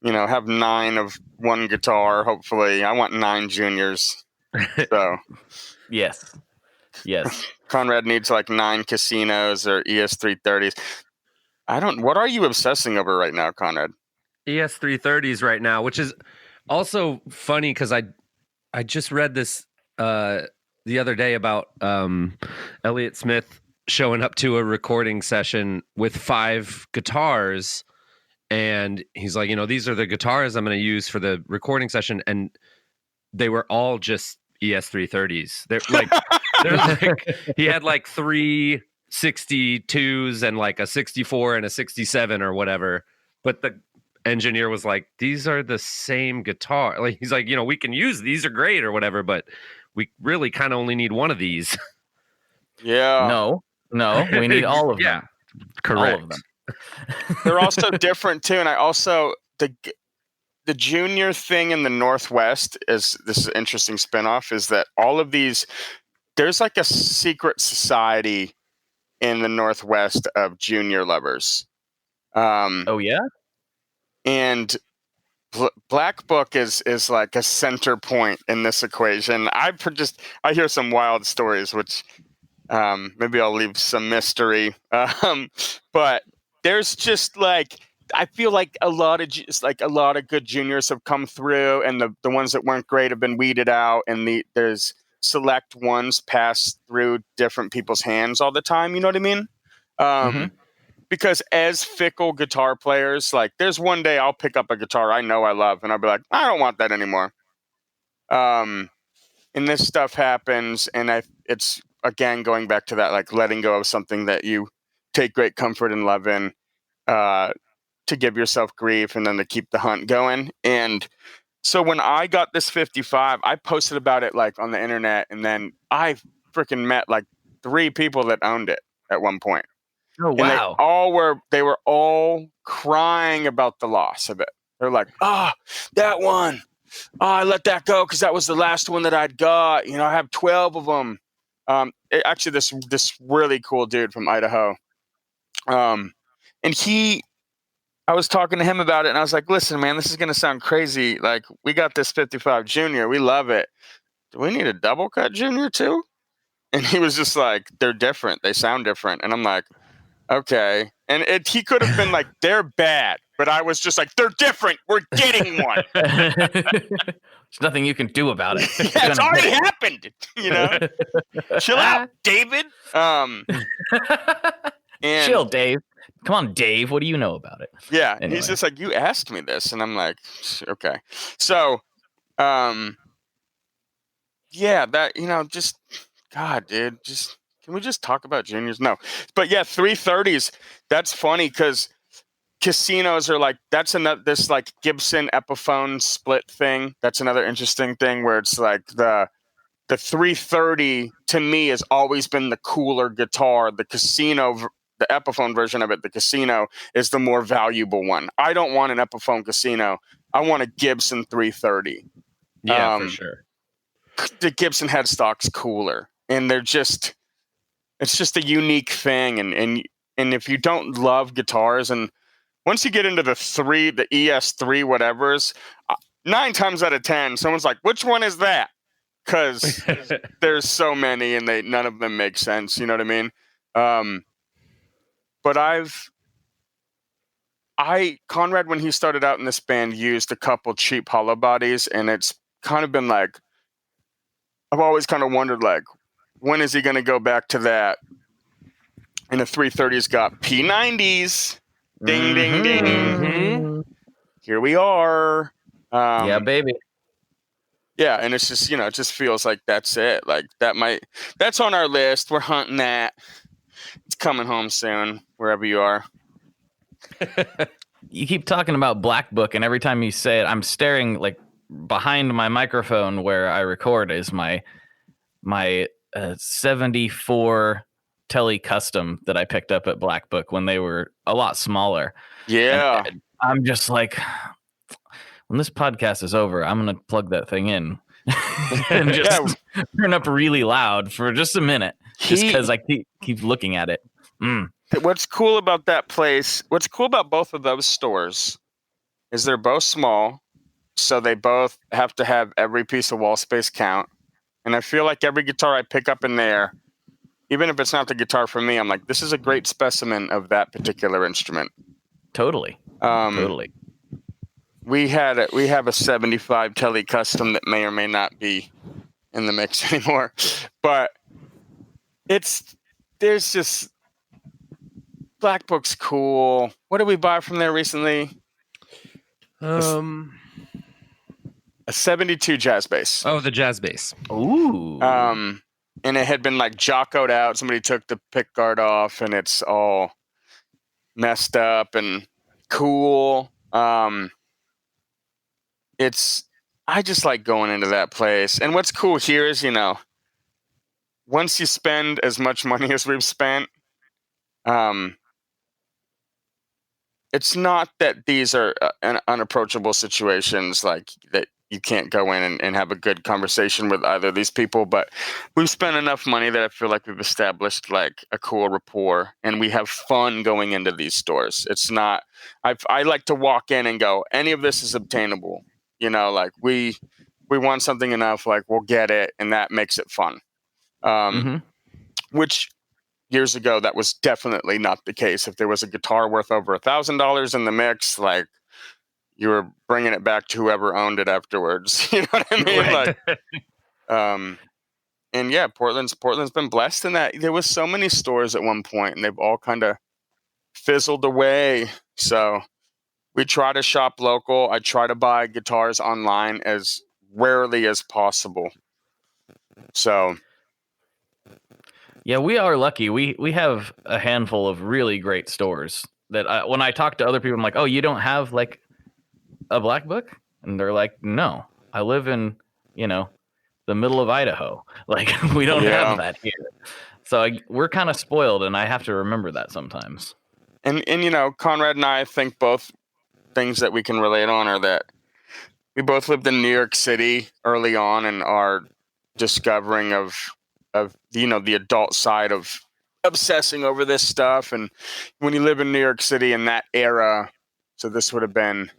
have 9 of one guitar. Hopefully I want 9 juniors. So Yes. Conrad needs like 9 casinos or ES330s. What are you obsessing over right now, Conrad? ES330s right now, which is also funny because I just read this the other day about Elliott Smith showing up to a recording session with 5 guitars, and he's like, these are the guitars I'm going to use for the recording session, and they were all just ES330s. They're like he had like 3 62s and like a 64 and a 67 or whatever, but the engineer was like, these are the same guitar. Like he's like, we can use these, are great or whatever, but we really kind of only need one of these. Yeah. No, we need all of them. Yeah, correct. All of them. They're also different too, and I also the junior thing in the Northwest is this interesting spinoff, is that all of these there's like a secret society in the Northwest of junior lovers. Oh yeah. And Black Book is like a center point in this equation. I hear some wild stories, which maybe I'll leave some mystery. But there's just like, I feel like a lot of good juniors have come through, and the ones that weren't great have been weeded out, and there's select ones pass through different people's hands all the time. You know what I mean? Because as fickle guitar players, like there's one day I'll pick up a guitar I know I love, and I'll be like, I don't want that anymore. And this stuff happens, and it's again going back to that, like letting go of something that you take great comfort and love in, to give yourself grief and then to keep the hunt going. And so when I got this 55, I posted about it like on the internet, and then I freaking met like 3 people that owned it at one point. Oh And wow. they were all crying about the loss of it. They're like, that one. I let that go because that was the last one that I'd got. I have 12 of them. Actually, this really cool dude from Idaho. And I was talking to him about it, and I was like, listen, man, this is going to sound crazy. Like, we got this 55 Junior. We love it. Do we need a double cut Junior too? And he was just like, they're different. They sound different. And I'm like, okay. And he could have been like, they're bad. But I was just like, they're different. We're getting one. There's nothing you can do about it. Yeah, it's already happened. Chill out, David. And Chill, Dave. Come on, Dave. What do you know about it? Yeah, Anyway. He's just like, you asked me this, and I'm like, okay. So, yeah, that just God, dude, just can we just talk about juniors? No, but yeah, 330s. That's funny because casinos are like, that's another, this like Gibson Epiphone split thing. That's another interesting thing where it's like the 330 to me has always been the cooler guitar. The Epiphone version of it, the casino, is the more valuable one. I don't want an Epiphone casino. I want a Gibson 330. Yeah, for sure. The Gibson headstock's cooler, and it's just a unique thing. And if you don't love guitars, and once you get into the ES3 whatever's, 9 times out of 10, someone's like, which one is that? Because there's so many, and none of them make sense. You know what I mean? But Conrad, when he started out in this band, used a couple cheap hollow bodies, and it's kind of been like, I've always kind of wondered, like, when is he going to go back to that? And the 330's got P90s. Ding, ding, ding. Here we are. Yeah, baby. Yeah, and it's just, it just feels like that's it. Like, that's on our list. We're hunting that. It's coming home soon, wherever you are. You keep talking about Black Book, and every time you say it, I'm staring like behind my microphone where I record is my 74 Tele Custom that I picked up at Black Book when they were a lot smaller. Yeah. And I'm just like, when this podcast is over, I'm going to plug that thing in and just turn up really loud for just a minute, just because I keep looking at it. What's cool about that place, what's cool about both of those stores is they're both small, so they both have to have every piece of wall space count. And I feel like every guitar I pick up in there, even if it's not the guitar for me, I'm like, this is a great specimen of that particular instrument. Totally. Totally. We have a 75 Tele Custom that may or may not be in the mix anymore, but there's just, Black Book's cool. What did we buy from there recently? A 72 jazz bass. Oh, the jazz bass. Ooh. And it had been like jockoed out. Somebody took the pick guard off, and it's all messed up and cool. I just like going into that place. And what's cool here is, once you spend as much money as we've spent, it's not that these are unapproachable situations like that you can't go in and have a good conversation with either of these people. But we've spent enough money that I feel like we've established like a cool rapport, and we have fun going into these stores. It's not, I like to walk in and go, any of this is obtainable. You know, like we want something enough, like we'll get it, and that makes it fun. Which years ago, that was definitely not the case. If there was a guitar worth over $1,000 in the mix, like, you were bringing it back to whoever owned it afterwards. You know what I mean? Right. Like, and yeah, Portland's been blessed in that there was so many stores at one point, and they've all kind of fizzled away. So we try to shop local. I try to buy guitars online as rarely as possible. So Yeah, we are lucky. We have a handful of really great stores that when I talk to other people, I'm like, oh, you don't have like a black book? And they're like, no, I live in, the middle of Idaho. Like, we don't have that here. So we're kind of spoiled, and I have to remember that sometimes. And Conrad and I think both things that we can relate on are that we both lived in New York City early on, and our discovering of the adult side of obsessing over this stuff. And when you live in New York City in that era, so this would have been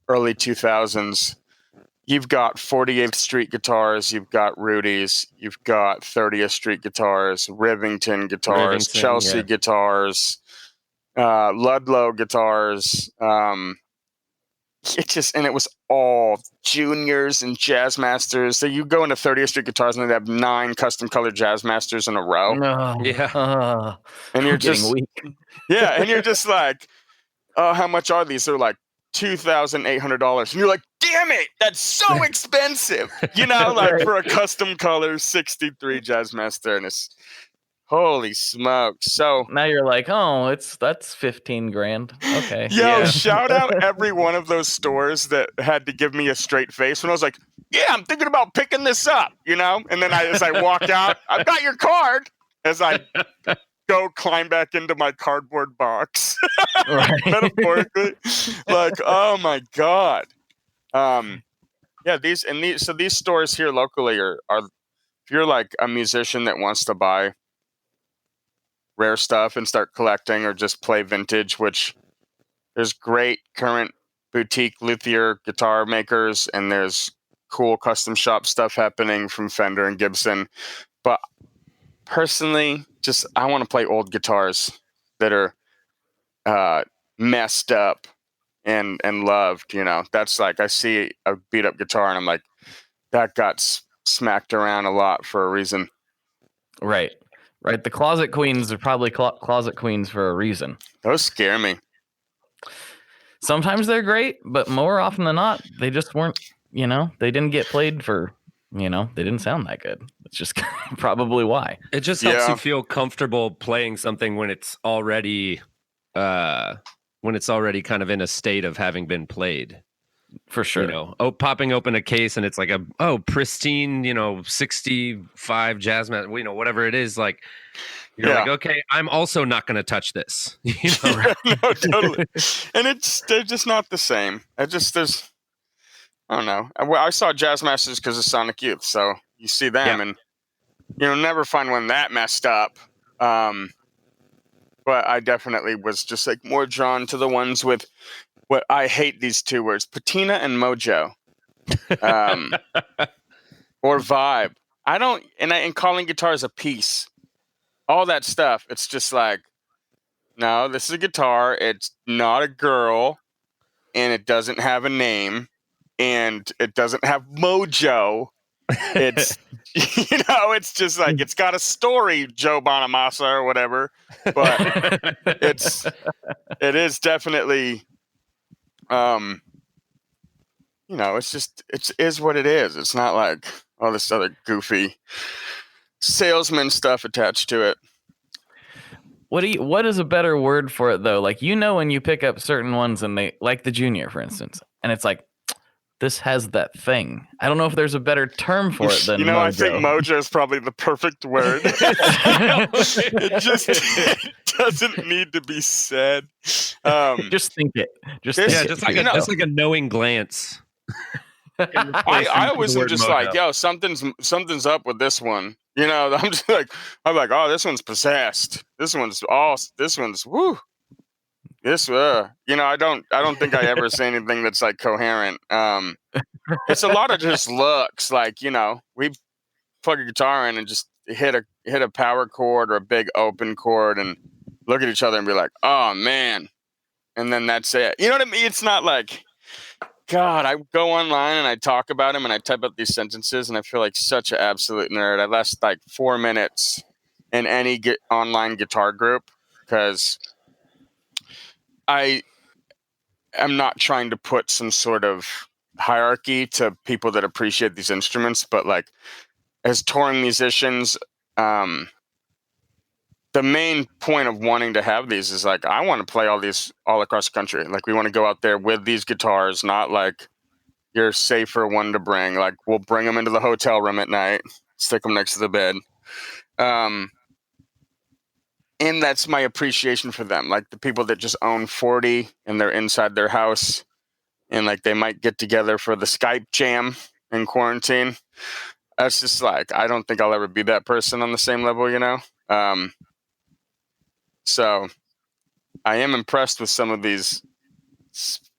early 2000s, you've got 48th Street guitars, you've got Rudy's, you've got 30th Street guitars, Rivington guitars, Chelsea guitars, Ludlow guitars. It was all juniors and jazz masters. So you go into 30th Street guitars and they have 9 custom colored jazz masters in a row. And you're just weak. and you're just like, oh, how much are these? They're like $2,800, and you're like, damn it, that's so expensive. Like for a custom color 63 Jazzmaster, and it's holy smokes. So now you're like, oh, that's $15,000. Okay. Shout out every one of those stores that had to give me a straight face when I was like, yeah, I'm thinking about picking this up, and then as I walk out, I've got your card, as I go climb back into my cardboard box. Metaphorically. Like, oh my God. These stores here locally are if you're like a musician that wants to buy rare stuff and start collecting or just play vintage, which there's great current boutique luthier guitar makers, and there's cool custom shop stuff happening from Fender and Gibson. But personally, I want to play old guitars that are messed up and loved. That's like, I see a beat up guitar and I'm like, that got smacked around a lot for a reason. Right. The closet queens are probably closet queens for a reason. Those scare me. Sometimes they're great, but more often than not, they just weren't, they didn't get played for, they didn't sound that good. It's just probably why. It just helps you feel comfortable playing something when it's already kind of in a state of having been played. For sure. Popping open a case and it's like pristine, 65 Jazzmaster, whatever it is, like you're like, okay, I'm also not going to touch this. No, totally. And they're just not the same. I don't know. I saw Jazzmasters because of Sonic Youth, so you see them and never find one that messed up. But I definitely was just like more drawn to the ones with what I hate these two words, patina and mojo, or vibe. I don't, and calling guitars a piece, all that stuff. It's just like, no, this is a guitar. It's not a girl, and it doesn't have a name, and it doesn't have mojo. It's, it's just like, it's got a story, Joe Bonamassa or whatever, but it is definitely, it's just, it is what it is. It's not like all this other goofy salesman stuff attached to it. What is a better word for it though? Like, when you pick up certain ones and they, like the Junior, for instance, and it's like, this has that thing. I don't know if there's a better term for it than mojo. I think mojo is probably the perfect word. It just doesn't need to be said. Just think it. Just like a knowing glance. I was just like, yo, something's up with this one. You know, I'm like, oh, this one's possessed. This one's woo. This you know, I don't think I ever say anything that's like coherent. It's a lot of just looks, like, you know, we plug a guitar in and just hit a power chord or a big open chord and look at each other and be like, oh man, and then that's it. You know what I mean? It's not like, God, I go online and I talk about him and I type up these sentences and I feel like such an absolute nerd. I last like 4 minutes in any online guitar group because I am not trying to put some sort of hierarchy to people that appreciate these instruments, but like as touring musicians, the main point of wanting to have these is like, I want to play all these all across the country. Like we want to go out there with these guitars, not like you're safer one to bring. Like we'll bring them into the hotel room at night, stick them next to the bed. And that's my appreciation for them. Like the people that just own 40 and they're inside their house and like they might get together for the Skype jam in quarantine. That's just like, I don't think I'll ever be that person on the same level, you know? So I am impressed with some of these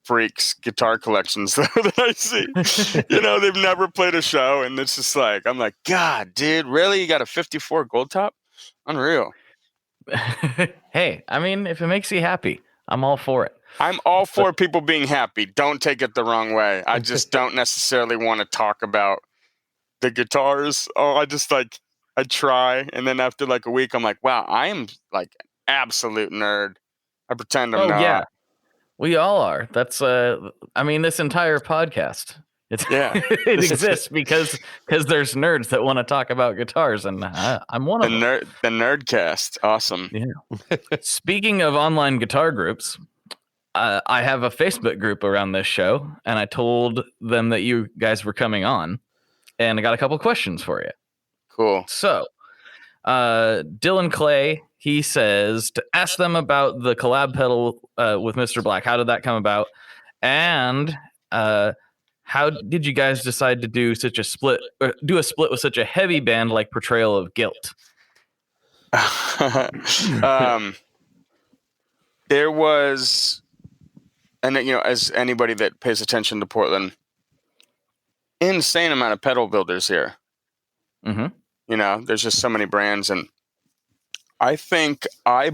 freaks guitar collections though that I see. You know, they've never played a show and it's just like, I'm like, God, dude, really? You got a 54 gold top? Unreal. Hey, I mean, if it makes you happy, I'm all for it. I'm all for people being happy. Don't take it the wrong way. I just don't necessarily want to talk about the guitars. Oh, I just like, I try. And then after like a week, I'm like, wow, I am like an absolute nerd. I pretend I'm not. Yeah, we all are. That's, I mean, this entire podcast. It exists because there's nerds that want to talk about guitars, and I'm one of them. The NERDCAST, awesome. Yeah. Speaking of online guitar groups, I have a Facebook group around this show, and I told them that you guys were coming on, and I got a couple questions for you. Cool. So, Dylan Clay, he says to ask them about the collab pedal with Mr. Black. How did that come about? And how did you guys decide to do such a split, or do a split with such a heavy band like Portrayal of Guilt? There was, and you know, as anybody that pays attention to Portland, insane amount of pedal builders here. Mm-hmm. You know, there's just so many brands, and I think I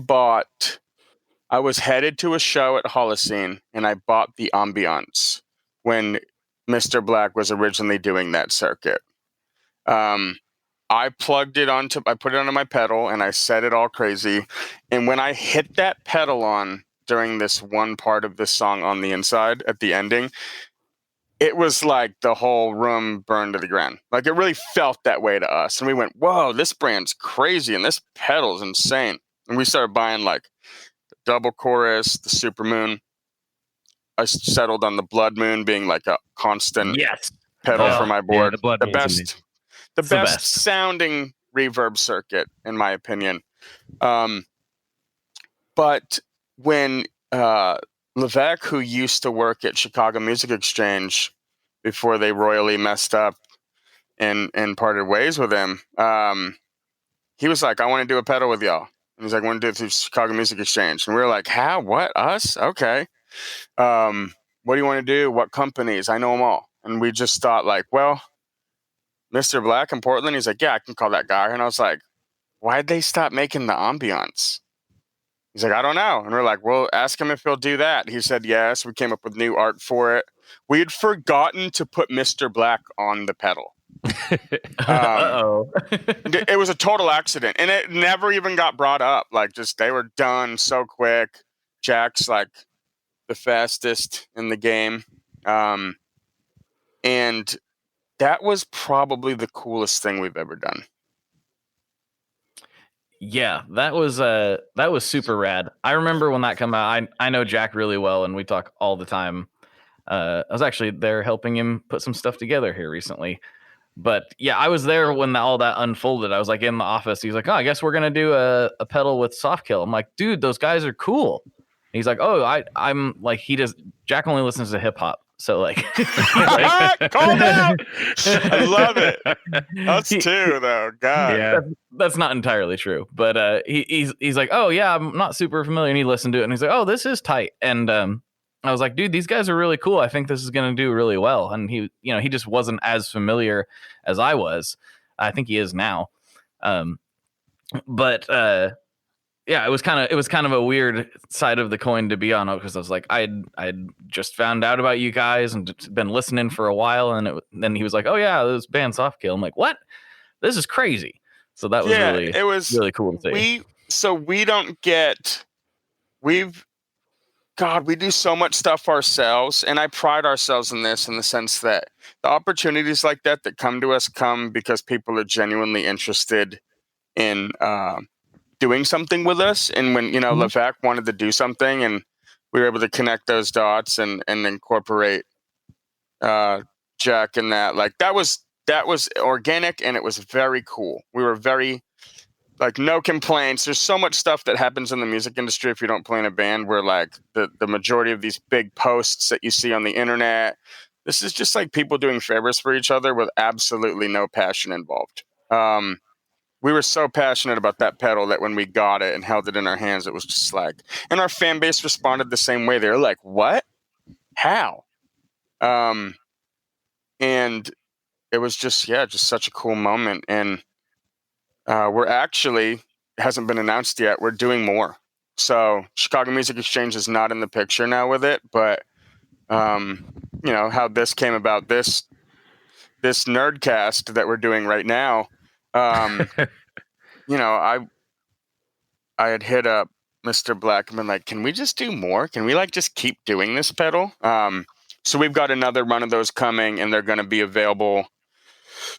was headed to a show at Holocene, and I bought the Ambiance when Mr. Black was originally doing that circuit. I put it onto my pedal and I set it all crazy. And when I hit that pedal on during this one part of this song on the inside at the ending, it was like the whole room burned to the ground. Like it really felt that way to us. And we went, whoa, this brand's crazy and this pedal's insane. And we started buying like the double chorus, the Super Moon. I settled on the Blood Moon being like a constant pedal for my board. Yeah, the best sounding reverb circuit, in my opinion. But when Levesque, who used to work at Chicago Music Exchange before they royally messed up and parted ways with him, he was like, I want to do a pedal with y'all. And he's like, I want to do it through Chicago Music Exchange. And we were like, how? What? Us? Okay. What do you want to do? What companies? I know them all. And we just thought like, well, Mr. Black in Portland. He's like, yeah, I can call that guy. And I was like, why'd they stop making the Ambiance? He's like, I don't know. And we're like, well, ask him if he'll do that. He said yes. We came up with new art for it. We had forgotten to put Mr. Black on the pedal. It was a total accident. And it never even got brought up. Like, just they were done so quick. Jack's like the fastest in the game. And that was probably the coolest thing we've ever done. Yeah, that was super rad. I remember when that came out. I know Jack really well, and we talk all the time. I was actually there helping him put some stuff together here recently. But yeah, I was there when all that unfolded. I was like in the office. He's like, oh, I guess we're gonna do a pedal with Softkill. I'm like, dude, those guys are cool. And he's like, oh, I'm like, Jack only listens to hip hop. So like, Called out. I love it. Us too, though. God. Yeah. that's not entirely true, but he's like, oh yeah, I'm not super familiar, and he listened to it and he's like, oh, this is tight. And I was like, dude, these guys are really cool. I think this is gonna do really well. And he just wasn't as familiar as I was. I think he is now. But yeah, it was kind of a weird side of the coin to be on, because I was like, I'd just found out about you guys and been listening for a while, and then he was like, oh yeah, this band Softkill. I'm like, what? This is crazy. So that was really cool to see. We do so much stuff ourselves, and I pride ourselves in this, in the sense that the opportunities like that come to us come because people are genuinely interested in doing something with us. And when Levesque wanted to do something, and we were able to connect those dots and incorporate Jack in that, like that was organic, and it was very cool. We were very, like, no complaints. There's so much stuff that happens in the music industry if you don't play in a band, where like the majority of these big posts that you see on the internet, this is just like people doing favors for each other with absolutely no passion involved. We were so passionate about that pedal that when we got it and held it in our hands, it was just like, and our fan base responded the same way. They were like, what? How? And it was just such a cool moment. And we're actually, hasn't been announced yet, we're doing more. So Chicago Music Exchange is not in the picture now with it, but how this came about, this Nerdcast that we're doing right now. I had hit up Mr. Black and been like, can we just do more? Can we just keep doing this pedal? So we've got another run of those coming, and they're going to be available,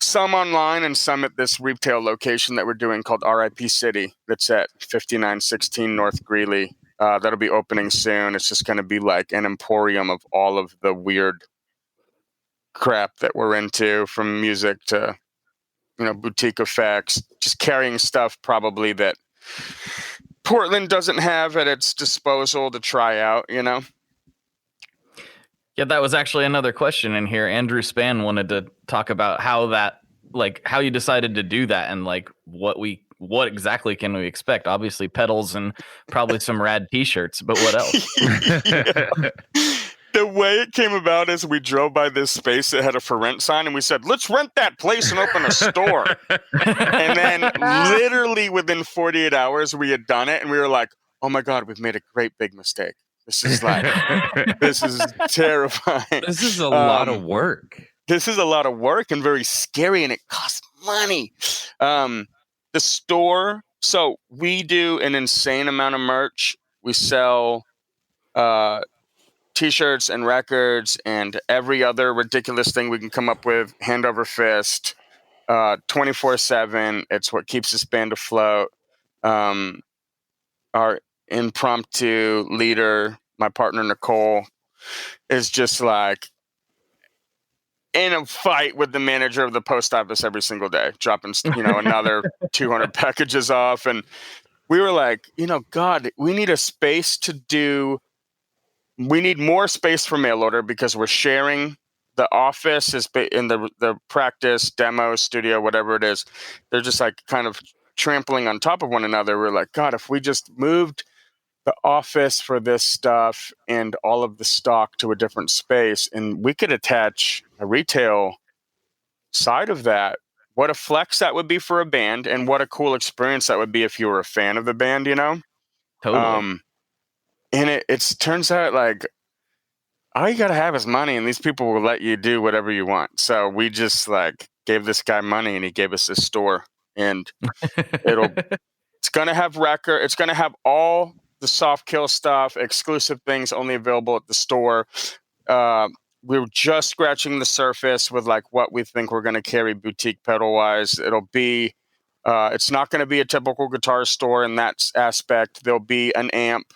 some online and some at this retail location that we're doing called RIP City. That's at 5916 North Greeley. That'll be opening soon. It's just going to be like an emporium of all of the weird crap that we're into, from music to boutique effects, just carrying stuff probably that Portland doesn't have at its disposal to try out, Yeah, that was actually another question in here. Andrew Spann wanted to talk about how you decided to do that, and what exactly can we expect? Obviously pedals and probably some rad t-shirts, but what else? The way it came about is we drove by this space that had a for rent sign, and we said, let's rent that place and open a store. And then literally within 48 hours, we had done it, and we were like, oh my God, we've made a great big mistake. This is terrifying. This is a lot of work. This is a lot of work and very scary, and it costs money. The store, so we do an insane amount of merch. We sell t-shirts and records and every other ridiculous thing we can come up with, hand over fist, 24/7. It's what keeps this band afloat. Our impromptu leader, my partner Nicole, is just like in a fight with the manager of the post office every single day, dropping another 200 packages off. And we were like, God, we need a space to do. We need more space for mail order, because we're sharing. The office is in the practice, demo, studio, whatever it is. They're just like kind of trampling on top of one another. We're like, God, if we just moved the office for this stuff and all of the stock to a different space, and we could attach a retail side of that, what a flex that would be for a band, and what a cool experience that would be if you were a fan of the band, Totally. And it turns out like all you got to have is money, and these people will let you do whatever you want. So we just gave this guy money, and he gave us this store, and it's going to have record. It's going to have all the Softkill stuff, exclusive things only available at the store. We're just scratching the surface with what we think we're going to carry boutique pedal wise. It'll be, it's not going to be a typical guitar store in that aspect. There'll be an amp,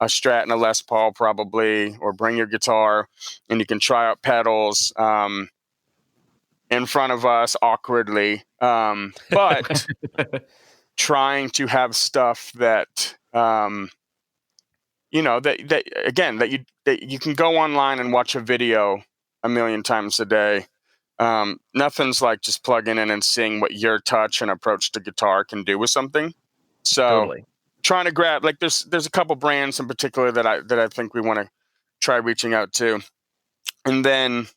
a Strat and a Les Paul probably, or bring your guitar and you can try out pedals in front of us awkwardly. But trying to have stuff that that you can go online and watch a video a million times a day. Nothing's like just plugging in and seeing what your touch and approach to guitar can do with something. So Totally. trying to grab, like, there's a couple brands in particular that I think we want to try reaching out to, and then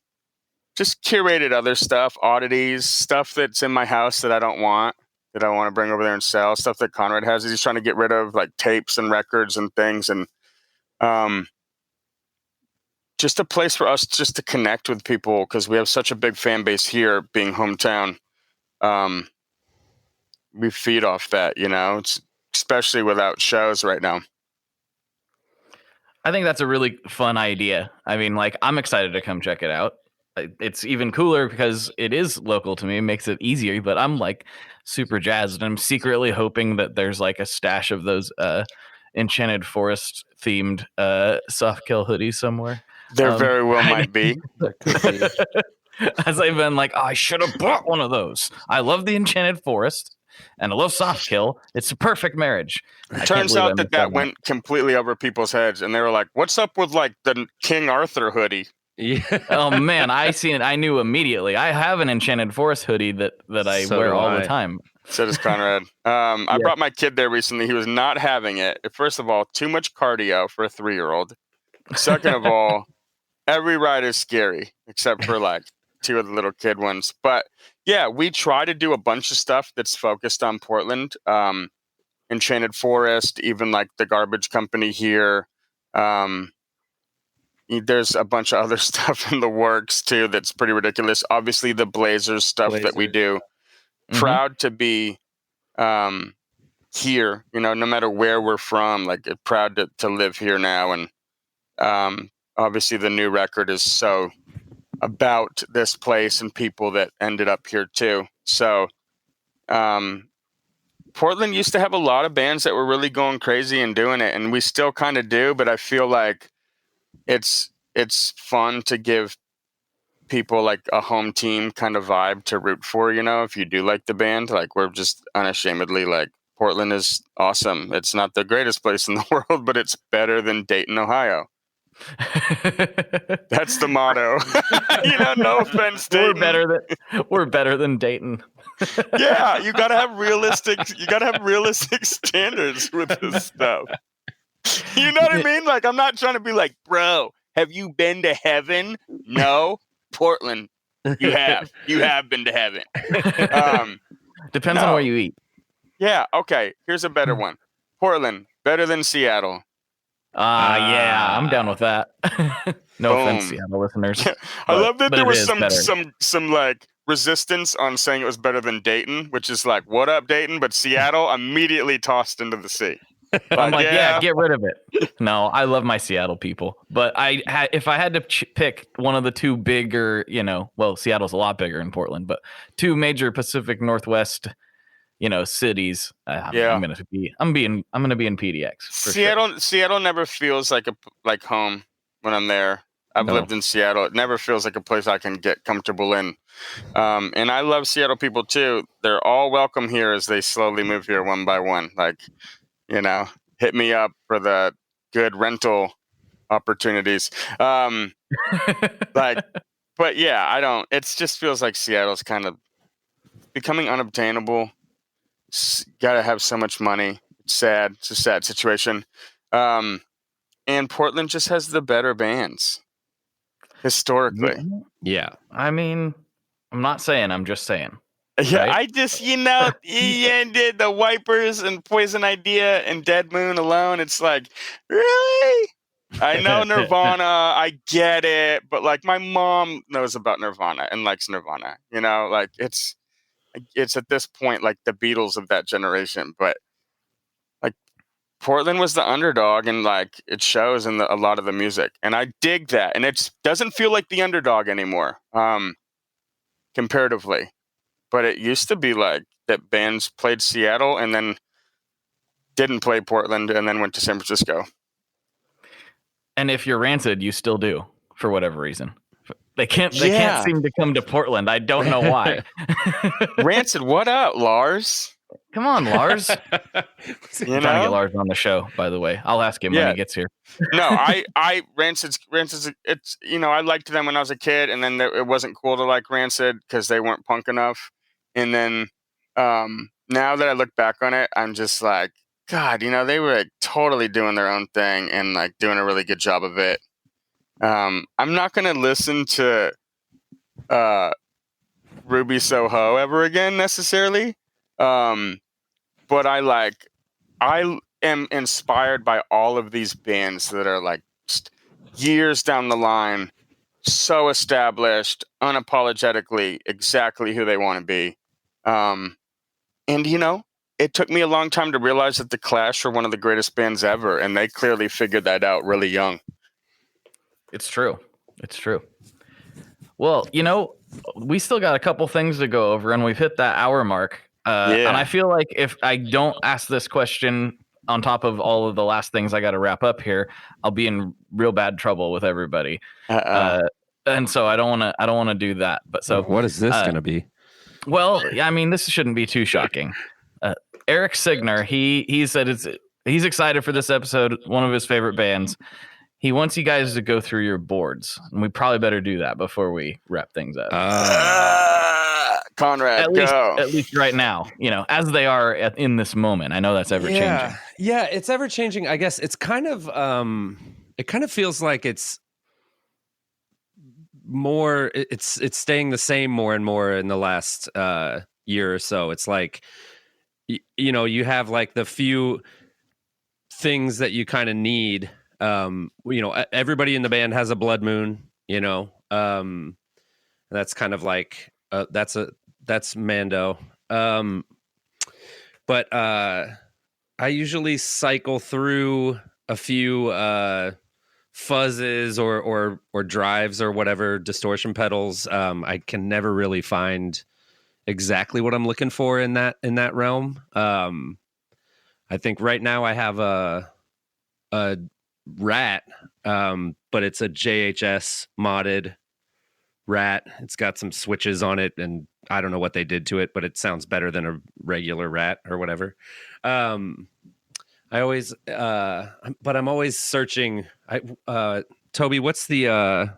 just curated other stuff, oddities, stuff that's in my house that I don't want, that I want to bring over there and sell, stuff that Conrad has. He's trying to get rid of, like tapes and records and things, and just a place for us just to connect with people, because we have such a big fan base here, being hometown. We feed off that, it's, especially without shows right now. I think that's a really fun idea. I mean, like, I'm excited to come check it out. It's even cooler because it is local to me. It makes it easier, but I'm like super jazzed, and I'm secretly hoping that there's like a stash of those Enchanted Forest themed soft kill hoodies somewhere. There very well might be. As I've been like, I should have bought one of those. I love the Enchanted Forest and I love soft kill. It's a perfect marriage. It turns out that went completely over people's heads, and they were like, what's up with like the King Arthur hoodie? Yeah. Oh man, I seen it. I knew immediately. I have an Enchanted Forest hoodie that I wear all the time. So does Conrad. I brought my kid there recently. He was not having it. First of all, too much cardio for a 3-year-old. Second of all, every ride is scary except for like 2 of the little kid ones. But yeah, we try to do a bunch of stuff that's focused on Portland. Enchanted Forest, even like the garbage company here. There's a bunch of other stuff in the works too that's pretty ridiculous. Obviously, the Blazers stuff that we do. Mm-hmm. Proud to be here, no matter where we're from. Like, proud to live here now. And obviously, the new record is so about this place and people that ended up here too. So Portland used to have a lot of bands that were really going crazy and doing it, and we still kind of do, but I feel like it's fun to give people like a home team kind of vibe to root for, if you do like the band. Like, we're just unashamedly like, Portland is awesome. It's not the greatest place in the world, but it's better than Dayton, Ohio. That's the motto. No offense, Dayton. We're better than Dayton. Yeah, you gotta have realistic standards with this stuff. You know what I mean? Like, I'm not trying to be like, bro, have you been to heaven? No. Portland, you have been to heaven. Depends on where you eat. Yeah. Okay. Here's a better one. Portland, better than Seattle. Yeah, I'm down with that. No offense, Seattle listeners. Yeah. I love that there was some like resistance on saying it was better than Dayton, which is like, what up, Dayton? But Seattle immediately tossed into the sea. I'm like, yeah, get rid of it. No, I love my Seattle people, but if I had to pick one of the two bigger, Seattle's a lot bigger than Portland, but 2 major Pacific Northwest, cities. I'm gonna be in PDX. Seattle never feels like home when I'm there. I've lived in Seattle. It never feels like a place I can get comfortable in. And I love Seattle people too. They're all welcome here as they slowly move here one by one. Like, hit me up for the good rental opportunities. But yeah, it just feels like Seattle's kind of becoming unobtainable. Got to have so much money. It's sad. It's a sad situation. And Portland just has the better bands historically. Yeah. I mean, I'm not saying, I'm just saying. Yeah, right? I just, did the Wipers and Poison Idea and Dead Moon alone. It's like, really? I know Nirvana, I get it, but like, my mom knows about Nirvana and likes Nirvana. Like, it's at this point like the Beatles of that generation. But like, Portland was the underdog, and like, it shows in a lot of the music, and I dig that. And it doesn't feel like the underdog anymore, comparatively. But it used to be like that bands played Seattle and then didn't play Portland and then went to San Francisco. And if you're Rancid, you still do, for whatever reason. They can't seem to come to Portland. I don't know why. Rancid, what up, Lars? Come on, Lars. You I'm trying to know? get Lars on the show, by the way. I'll ask him when he gets here. No, Rancid's, it's, I liked them when I was a kid, and then it wasn't cool to like Rancid because they weren't punk enough. And then now that I look back on it, I'm just like, God, they were like, totally doing their own thing and like doing a really good job of it. I'm not going to listen to Ruby Soho ever again necessarily. But I am inspired by all of these bands that are like years down the line, so established, unapologetically exactly who they want to be. And it took me a long time to realize that the Clash are one of the greatest bands ever, and they clearly figured that out really young. It's true. Well, we still got a couple things to go over, and we've hit that hour mark. And I feel like if I don't ask this question on top of all of the last things I got to wrap up here, I'll be in real bad trouble with everybody. And so I don't want to do that. But so what is this going to be? Well, I mean, this shouldn't be too shocking. Eric Signer, he said he's excited for this episode. One of his favorite bands. He wants you guys to go through your boards, and we probably better do that before we wrap things up. Conrad, go. At least right now, as they are in this moment. I know that's ever changing. Yeah, it's ever changing. I guess it's kind of it kind of feels like it's more. It's staying the same more and more in the last year or so. It's like you have like the few things that you kind of need. Everybody in the band has a blood moon. That's kind of like that's Mando. But I usually cycle through a few fuzzes or drives or whatever distortion pedals. I can never really find exactly what I'm looking for in that realm. I think right now I have a Rat, but it's a JHS modded Rat. It's got some switches on it, and I don't know what they did to it, but it sounds better than a regular Rat or whatever. I'm always searching. Toby, what's the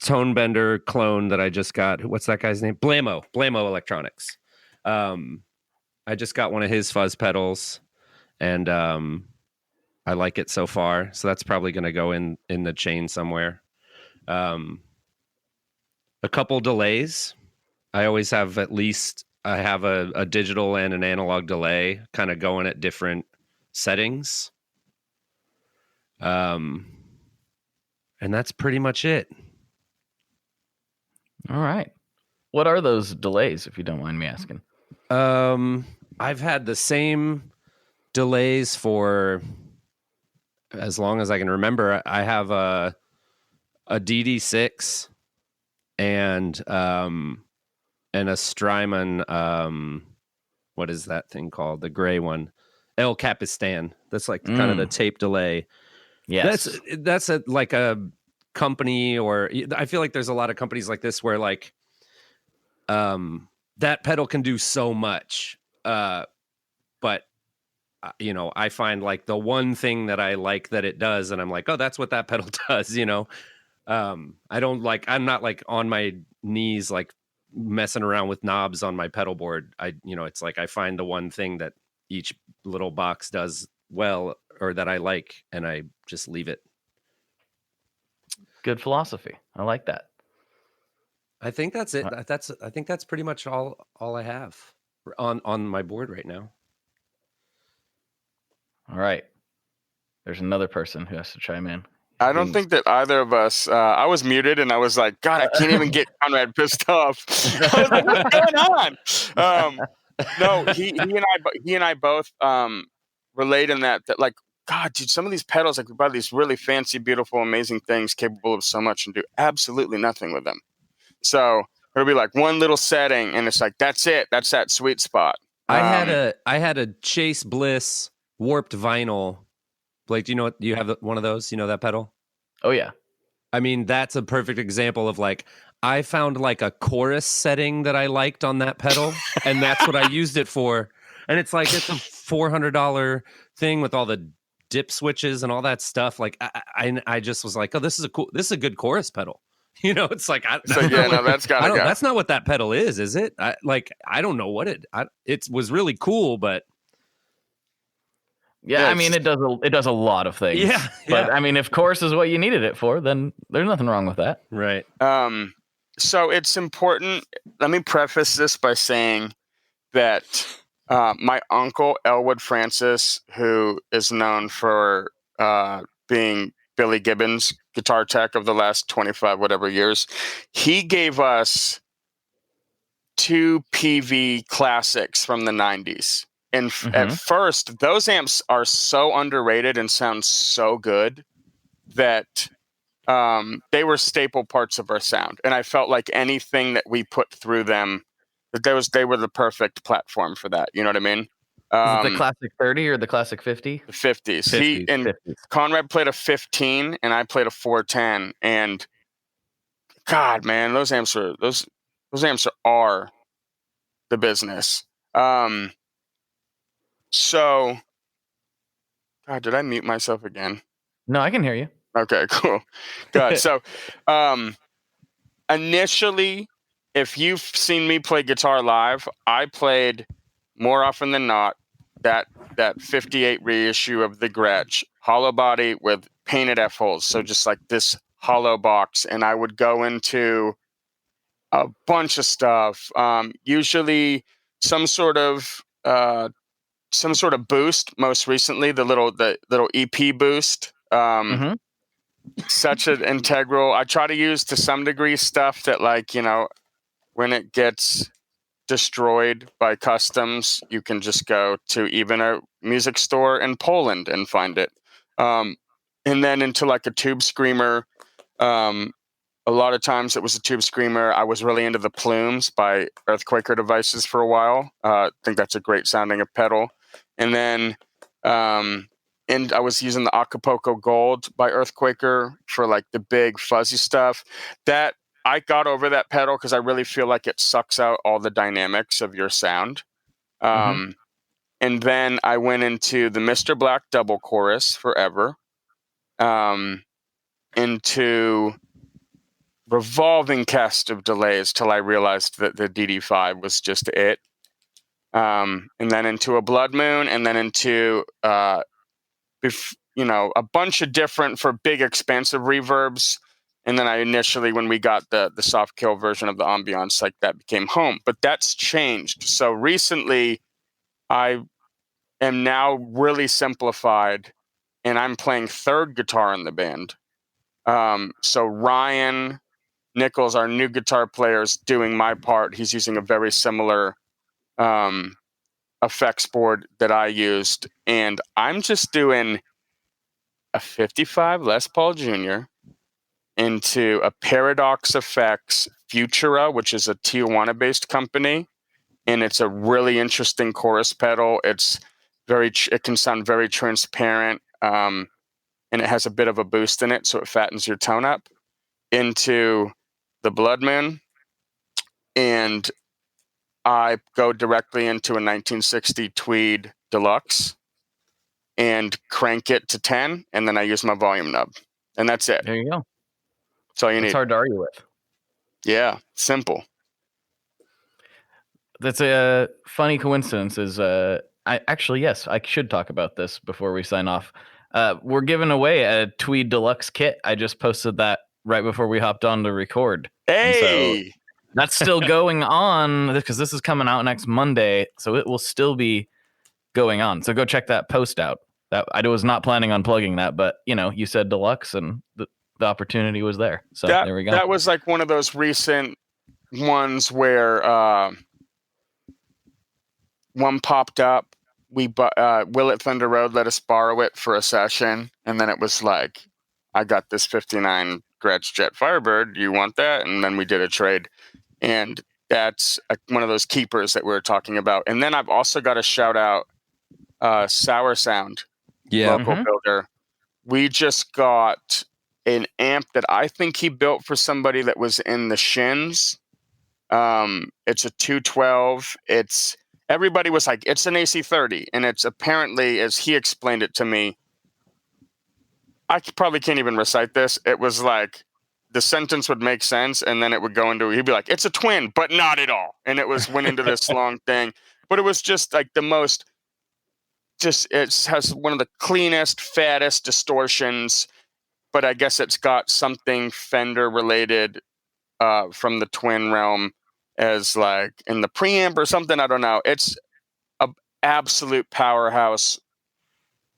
Tone Bender clone that I just got? What's that guy's name? Blamo Electronics. I just got one of his fuzz pedals, and I like it so far. So that's probably going to go in the chain somewhere. A couple delays. I always have I have a digital and an analog delay kind of going at different settings. And that's pretty much it. All right. What are those delays, if you don't mind me asking? I've had the same delays for as long as I can remember. I have a DD6 and a Strymon. What is that thing called? The gray one, El Capistan. That's like kind of the tape delay. Yes, that's like a company, or I feel like there's a lot of companies like this where like that pedal can do so much, but I find like the one thing that I like that it does, and I'm like, oh, that's what that pedal does. I'm not like on my knees like messing around with knobs on my pedal board. It's like I find the one thing that each little box does well, or that I like, and I just leave it. Good philosophy. I like that. I think that's it. I think that's pretty much all I have on my board right now. All right. There's another person who has to chime in. I don't think that either of us. I was muted, and I was like, God, I can't even get Conrad pissed off. I was like, what's going on? No, he and I both relate in that like, God, dude, some of these pedals, like we buy these really fancy, beautiful, amazing things capable of so much and do absolutely nothing with them. So it'll be like one little setting, and it's like, that's it. That's that sweet spot. I had a Chase Bliss warped vinyl. Blake, do you have one of those? You know that pedal? Oh yeah. I mean, that's a perfect example of like, I found like a chorus setting that I liked on that pedal, and that's what I used it for. And it's a $400 thing with all the dip switches and all that stuff. Like I just was like, oh, this is a good chorus pedal. It's like that's gotta go. That's not what that pedal is it? I don't know what it was really cool, but yeah, I mean it does a lot of things. Yeah, but I mean, if chorus is what you needed it for, then there's nothing wrong with that. Right. So it's important. Let me preface this by saying that my uncle Elwood Francis, who is known for being Billy Gibbons' guitar tech of the last 25 whatever years, he gave us 2 PV classics from the 90s. And at first, those amps are so underrated and sound so good that they were staple parts of our sound. And I felt like anything that we put through them, that they were the perfect platform for that. You know what I mean? Is it the Classic 30 or the Classic 50? The 50s. 50s. Conrad played a 15 and I played a 410. And God, man, those amps are the business. So, God, did I mute myself again? No, I can hear you. Okay, cool. Good. So, initially, if you've seen me play guitar live, I played more often than not that 58 reissue of the Gretsch, hollow body with painted F-holes. So just like this hollow box. And I would go into a bunch of stuff, usually some sort of boost. Most recently, the little EP boost. Such an integral. I try to use to some degree stuff that, like, when it gets destroyed by customs, you can just go to even a music store in Poland and find it. And then into like a tube screamer. A lot of times it was a tube screamer. I was really into the Plumes by Earthquaker Devices for a while. I think that's a great sounding pedal. And then and I was using the Acapulco Gold by Earthquaker for like the big fuzzy stuff. That I got over that pedal because I really feel like it sucks out all the dynamics of your sound. And then I went into the Mr. Black double chorus forever. Into revolving cast of delays till I realized that the DD5 was just it. And then into a Blood Moon, and then into a bunch of different for big expensive reverbs. And then I initially, when we got the soft kill version of the ambiance, like that became home. But that's changed. So recently, I am now really simplified, and I'm playing third guitar in the band. So Ryan Nichols, our new guitar player, is doing my part. He's using a very similar effects board that I used, and I'm just doing a 55 Les Paul Jr. into a Paradox Effects Futura, which is a Tijuana-based company, and it's a really interesting chorus pedal. It can sound very transparent, and it has a bit of a boost in it, so it fattens your tone up. Into the Blood Moon, and I go directly into a 1960 Tweed Deluxe and crank it to 10, and then I use my volume knob, and that's it. There you go. That's all you need. It's hard to argue with. Yeah, simple. That's a funny coincidence. Yes, I should talk about this before we sign off. We're giving away a Tweed Deluxe kit. I just posted that right before we hopped on to record. Hey! So that's still going on because this is coming out next Monday, so it will still be going on. So go check that post out. That I was not planning on plugging that, but you said Deluxe, and the opportunity was there. So there we go. That was like one of those recent ones where one popped up. Will at Thunder Road let us borrow it for a session, and then it was like, I got this 59 Gretsch Jet Firebird. You want that? And then we did a trade, and that's one of those keepers that we were talking about. And then I've also got to shout out Sour Sound, local builder. We just got an amp that I think he built for somebody that was in the Shins. It's a 212. Everybody was like, it's an AC30, and it's apparently, as he explained it to me, I probably can't even recite this. It was like the sentence would make sense, and then it would go into, he'd be like, it's a twin, but not at all. And went into this long thing. But it was just like the most, it has one of the cleanest, fattest distortions, but I guess it's got something Fender related from the twin realm as like in the preamp or something. I don't know. It's an absolute powerhouse.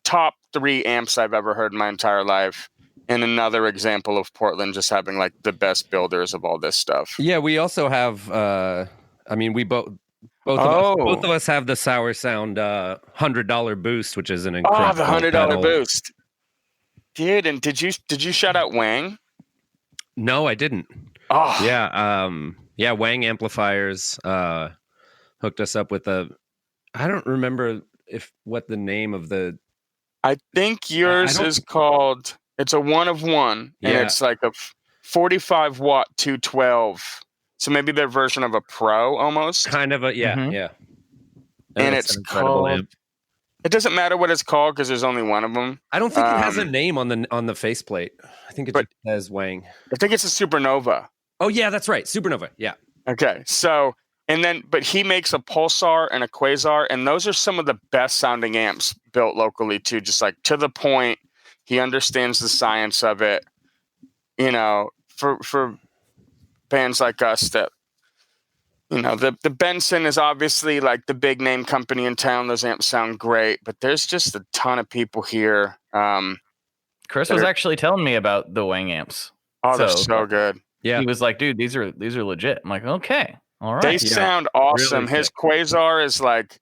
Top 3 amps I've ever heard in my entire life. And another example of Portland just having like the best builders of all this stuff. Yeah, we also have. We both of us have the Sour Sound $100 boost, which is an incredible. The $100 pedal. boost, dude. And did you shout out Wang? No, I didn't. Oh yeah. Wang Amplifiers hooked us up with I don't remember what the name of the. I think yours is called. It's a 1 of 1, and it's like a 45 watt 212. So maybe their version of a Pro almost. Kind of yeah. And it's called. Amp. It doesn't matter what it's called because there's only one of them. I don't think it has a name on the faceplate. I think it just says Wang. I think it's a Supernova. Oh yeah, that's right, Supernova. Yeah. Okay, so. And then, but he makes a Pulsar and a Quasar, and those are some of the best sounding amps built locally too. Just like to the point, he understands the science of it. You know, for bands like us that, you know, the Benson is obviously like the big name company in town. Those amps sound great, but there's just a ton of people here. Chris was actually telling me about the Wang amps. Oh, they're so good. Yeah, he was like, dude, these are legit. I'm like, okay. All right. They sound awesome. Really His Quasar is like,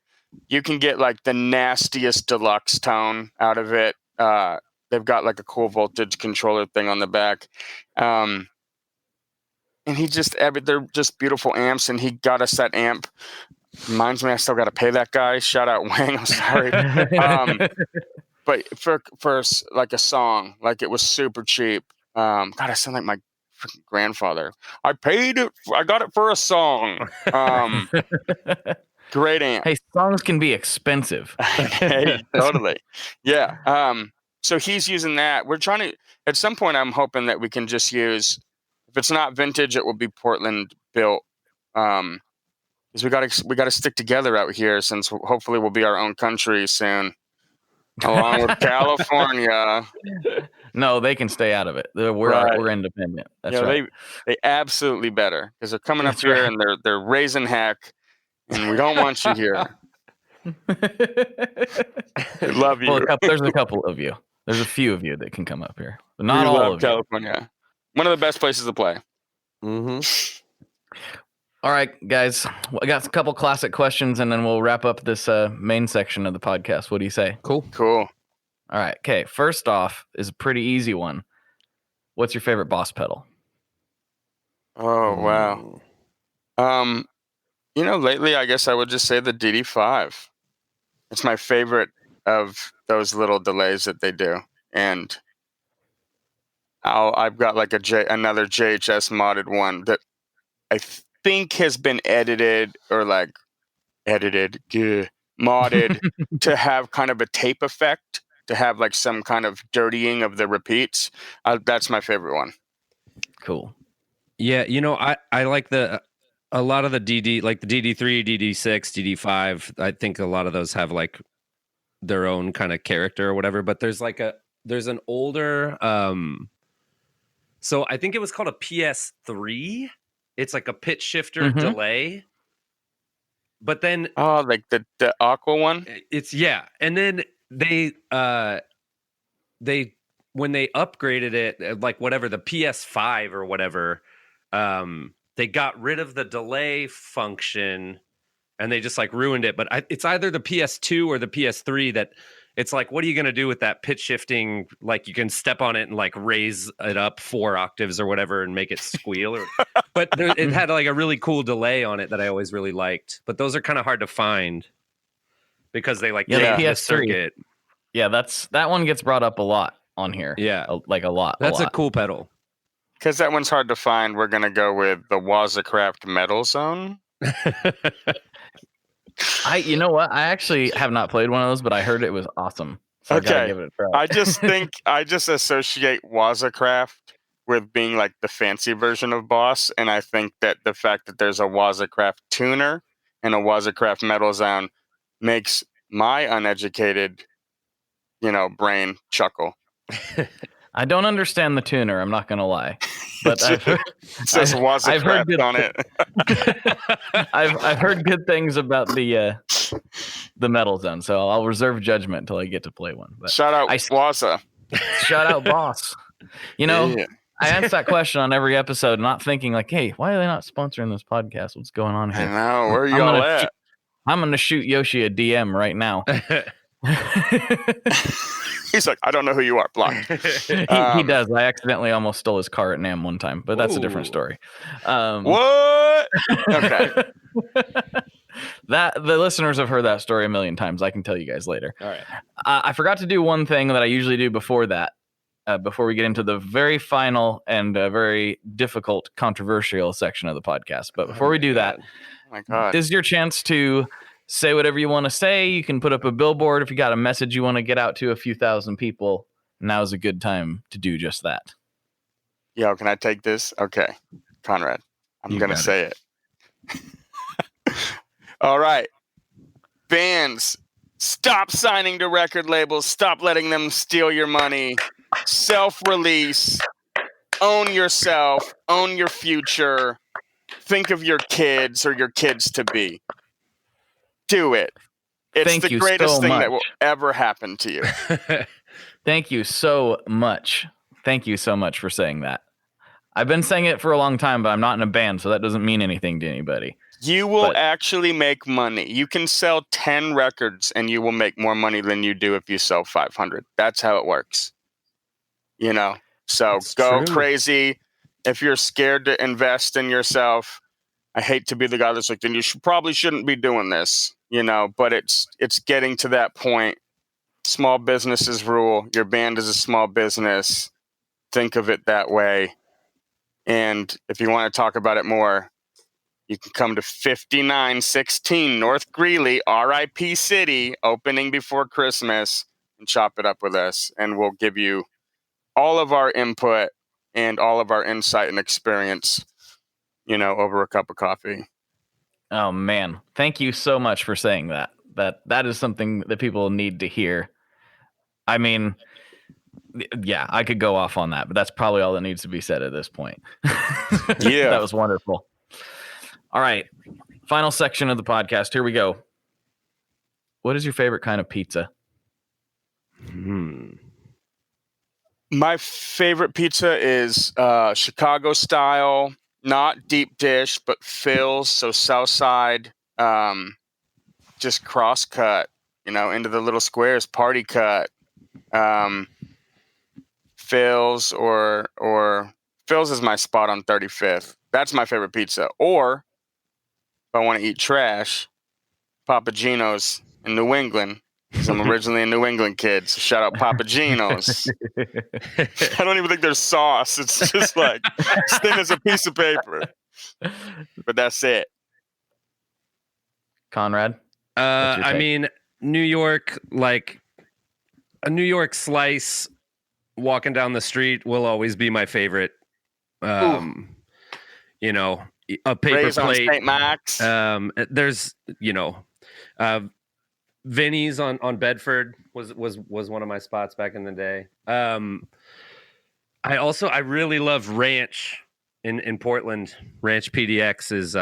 you can get like the nastiest deluxe tone out of it. They've got like a cool voltage controller thing on the back. And they're just beautiful amps. And he got us that amp. Reminds me, I still got to pay that guy. Shout out Wang. I'm sorry. But for like a song, like it was super cheap. God, I sound like my grandfather. I paid it. I got it for a song. Great amp. Hey, songs can be expensive. Hey, totally. Yeah. So he's using that. We're trying to. At some point, I'm hoping that we can just use. If it's not vintage, it will be Portland built. Because we got to stick together out here, since hopefully we'll be our own country soon, along with California. No, they can stay out of it. We're independent. That's right. They absolutely better, because they're coming up here and they're raising heck, and we don't want you here. I love you. Well, there's a couple of you. There's a few of you that can come up here, but not all of California. You. One of the best places to play. Mm-hmm. All right, guys. I got a couple classic questions, and then we'll wrap up this main section of the podcast. What do you say? Cool. All right. Okay. First off is a pretty easy one. What's your favorite Boss pedal? Oh, wow. Lately, I guess I would just say the DD5. It's my favorite of those little delays that they do. And I've got like another JHS modded one that I think has been modded to have kind of a tape effect, to have like some kind of dirtying of the repeats. That's my favorite one. Cool. Yeah, I like a lot of the DD, like the DD3, DD6, DD5. I think a lot of those have like their own kind of character or whatever. But there's an older. So I think it was called a PS3. It's like a pitch shifter delay. But then like the Aqua one? And then they when they upgraded it, like whatever, the PS5 or whatever, they got rid of the delay function and they just like ruined it. But it's either the PS2 or the PS3 that it's like, what are you going to do with that pitch shifting? Like you can step on it and like raise it up 4 octaves or whatever and make it squeal. But it had like a really cool delay on it that I always really liked. But those are kind of hard to find because they like the PS3 circuit. Yeah, that one gets brought up a lot. on here. Yeah. Like a lot. That's a lot. cool pedal. Because that one's hard to find, we're going to go with the Wazacraft Metal Zone. You know what? I actually have not played one of those, but I heard it was awesome. So I gotta give it a try. I just associate Wazacraft with being like the fancy version of Boss, and I think that the fact that there's a Wazacraft tuner and a Wazacraft Metal Zone makes my uneducated, brain chuckle. I don't understand the tuner. I'm not gonna lie, but I've heard, it says Wazacraft on it. I've heard good things about the Metal Zone, so I'll reserve judgment until I get to play one. But shout out Waza. Shout out Boss. Yeah. I ask that question on every episode, not thinking like, hey, why are they not sponsoring this podcast? What's going on here? I know. Where are you all at? I'm going to shoot Yoshi a DM right now. He's like, I don't know who you are. Block. He does. I accidentally almost stole his car at NAMM one time, but that's a different story. What? Okay. The listeners have heard that story a million times. I can tell you guys later. All right. I forgot to do one thing that I usually do before that. Before we get into the very final and very difficult, controversial section of the podcast. But before we do that, my God, this is your chance to say whatever you want to say. You can put up a billboard if you got a message you want to get out to a few thousand people. Now's a good time to do just that. Yo, can I take this? Okay, Conrad, I'm going to say it. All right. Bands, stop signing to record labels. Stop letting them steal your money. Self-release, own yourself, own your future, think of your kids or your kids to be. Do it. It's the greatest thing that will ever happen to you. Thank you so much. Thank you so much for saying that. I've been saying it for a long time, but I'm not in a band, so that doesn't mean anything to anybody. You will actually make money. You can sell 10 records and you will make more money than you do if you sell 500. That's how it works. So That's go true. crazy. If you're scared to invest in yourself, I hate to be the guy that's like, then you probably shouldn't be doing this, but it's getting to that point. Small businesses rule. Your band is a small business. Think of it that way. And if you want to talk about it more, you can come to 5916 North Greeley, RIP City, opening before Christmas, and chop it up with us. And we'll give you all of our input and all of our insight and experience, over a cup of coffee. Oh man, thank you so much for saying that. That is something that people need to hear. I mean, yeah, I could go off on that, but that's probably all that needs to be said at this point. Yeah. That was wonderful. All right, final section of the podcast. Here we go. What is your favorite kind of pizza? My favorite pizza is Chicago style, not deep dish, but fills. So south side, just cross cut, into the little squares, party cut. Fills or Fills is my spot on 35th. That's my favorite pizza. Or if I want to eat trash, Papa Gino's in New England. Because I'm originally a New England kid, so shout out Papa Gino's. I don't even think there's sauce. It's just like as thin as a piece of paper. But that's it. Conrad? I mean, New York, like a New York slice walking down the street will always be my favorite. A paper Raised on plate. St. Max. There's, Vinny's on Bedford was one of my spots back in the day. I really love Ranch in Portland. Ranch PDX is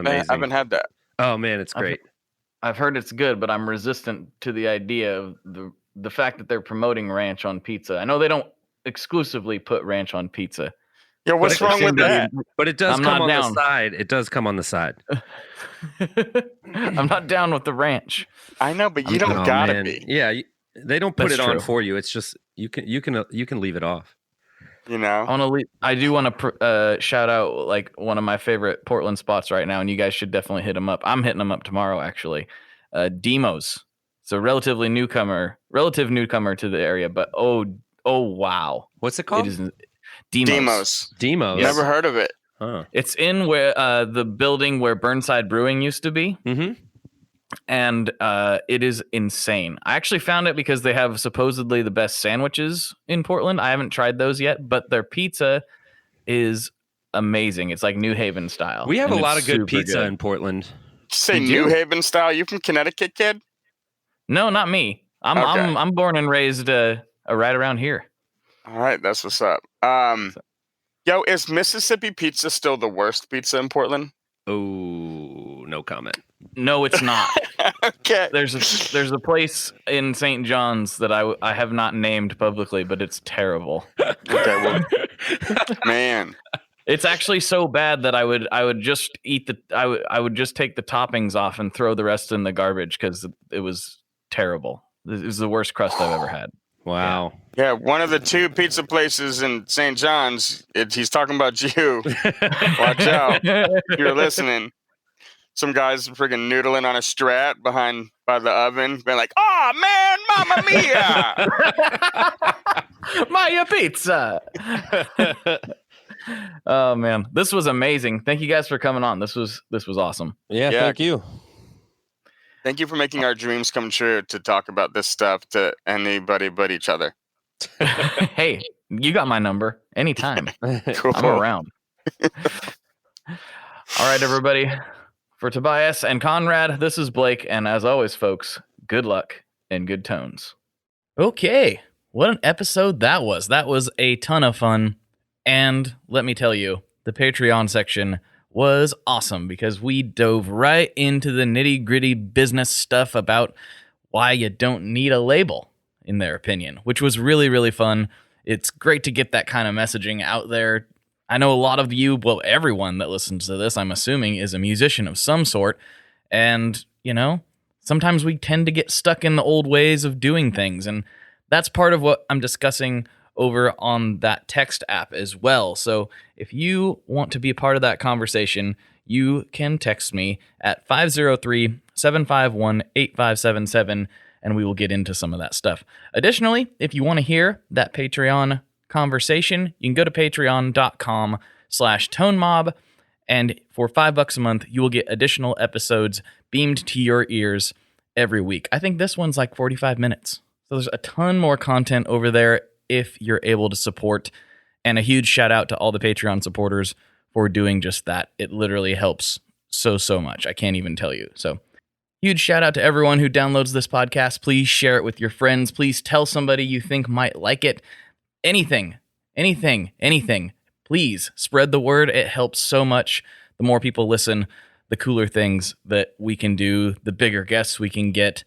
amazing. I haven't had that. Oh man, it's great. I've heard it's good, but I'm resistant to the idea of the fact that they're promoting ranch on pizza. I know they don't exclusively put ranch on pizza. Yeah, what's wrong with that? But it does I'm come not on down. the side. It does come on the side. I'm not down with the ranch. I know, but you don't gotta be. Yeah, they don't put That's it on true. for you. It's just you can leave it off. I do want to shout out like one of my favorite Portland spots right now, and you guys should definitely hit them up. I'm hitting them up tomorrow, actually. Demo's So relative newcomer to the area, but oh wow. What's it called? It is Demos. Demos. Never heard of it. Huh. It's in where the building where Burnside Brewing used to be. Mm-hmm. And it is insane. I actually found it because they have supposedly the best sandwiches in Portland. I haven't tried those yet, but their pizza is amazing. It's like New Haven style. We have a and lot it's of good super pizza in Portland. Did you say You New do? Haven style? You from Connecticut, kid? No, not me. I'm Okay. I'm born and raised right around here. All right, that's what's up. Yo, is Mississippi pizza still the worst pizza in Portland? Oh, no comment. No, it's not. Okay. There's a place in St. John's that I have not named publicly, but it's terrible. Okay, well, man. It's actually so bad that I would just eat I would just take the toppings off and throw the rest in the garbage because it was terrible. It was the worst crust I've ever had. Wow. Yeah, one of the two pizza places in St. John's, he's talking about you. Watch out. You're listening. Some guys friggin' noodling on a Strat by the oven, being like, "Oh man, Mamma Mia!" Maya pizza. Oh man, this was amazing. Thank you guys for coming on. This was awesome. Yeah, Yeah. thank you. Thank you for making our dreams come true to talk about this stuff to anybody but each other. Hey, you got my number anytime. Cool. I'm around. All right, everybody. For Tobias and Conrad, this is Blake, and as always, folks, good luck and good tones. Okay, what an episode that was. That was a ton of fun, and let me tell you, the Patreon section was awesome because we dove right into the nitty-gritty business stuff about why you don't need a label, in their opinion, which was really, really fun. It's great to get that kind of messaging out there. I know a lot of you, well, everyone that listens to this, I'm assuming, is a musician of some sort. And, you know, sometimes we tend to get stuck in the old ways of doing things. And that's part of what I'm discussing over on that text app as well. So if you want to be a part of that conversation, you can text me at 503-751-8577, and we will get into some of that stuff. Additionally, if you want to hear that Patreon conversation, you can go to patreon.com/tonemob, and for $5 a month, you will get additional episodes beamed to your ears every week. I think this one's like 45 minutes. So there's a ton more content over there if you're able to support. And a huge shout out to all the Patreon supporters for doing just that. It literally helps so much. I can't even tell you. So huge shout out to everyone who downloads this podcast. Please share it with your friends. Please tell somebody you think might like it. Anything. Please spread the word. It helps so much. The more people listen, the cooler things that we can do, the bigger guests we can get,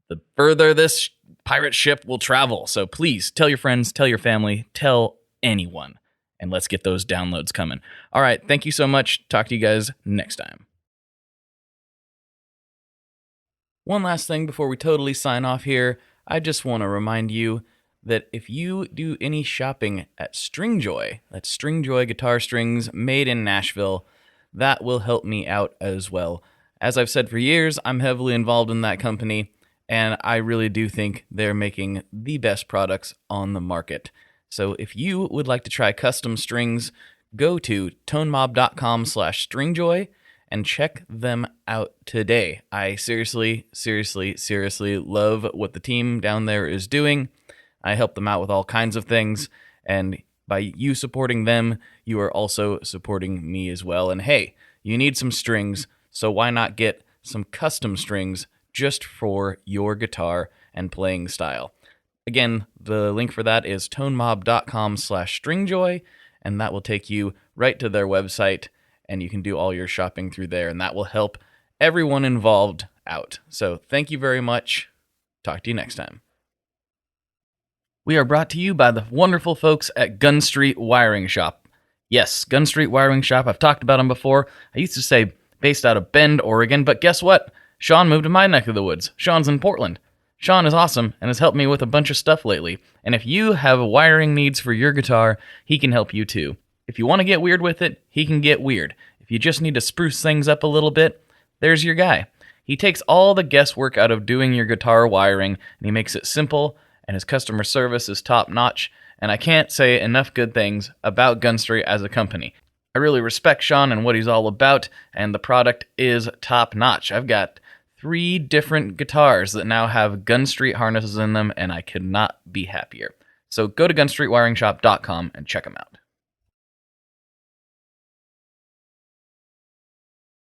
the further this pirate ship will travel. So please tell your friends, tell your family, tell anyone, and let's get those downloads coming. All right. Thank you so much. Talk to you guys next time. One last thing before we totally sign off here. I just want to remind you that if you do any shopping at Stringjoy, that's Stringjoy guitar strings made in Nashville, that will help me out as well. As I've said for years, I'm heavily involved in that company, and I really do think they're making the best products on the market. So if you would like to try custom strings, go to tonemob.com/stringjoy and check them out today. I seriously love what the team down there is doing. I help them out with all kinds of things, and by you supporting them, you are also supporting me as well. And hey, you need some strings, so why not get some custom strings just for your guitar and playing style? Again, the link for that is tonemob.com/stringjoy, and that will take you right to their website, and you can do all your shopping through there, and that will help everyone involved out. So thank you very much. Talk to you next time. We are brought to you by the wonderful folks at Gun Street Wiring Shop. Yes, Gun Street Wiring Shop. I've talked about them before. I used to say based out of Bend, Oregon, but guess what? Sean moved to my neck of the woods. Sean's in Portland. Sean is awesome and has helped me with a bunch of stuff lately. And if you have wiring needs for your guitar, he can help you too. If you want to get weird with it, he can get weird. If you just need to spruce things up a little bit, there's your guy. He takes all the guesswork out of doing your guitar wiring, and he makes it simple, and his customer service is top-notch, and I can't say enough good things about Gun Street as a company. I really respect Sean and what he's all about, and the product is top-notch. I've got 3 different guitars that now have Gun Street harnesses in them, and I could not be happier. So go to gunstreetwiringshop.com and check them out.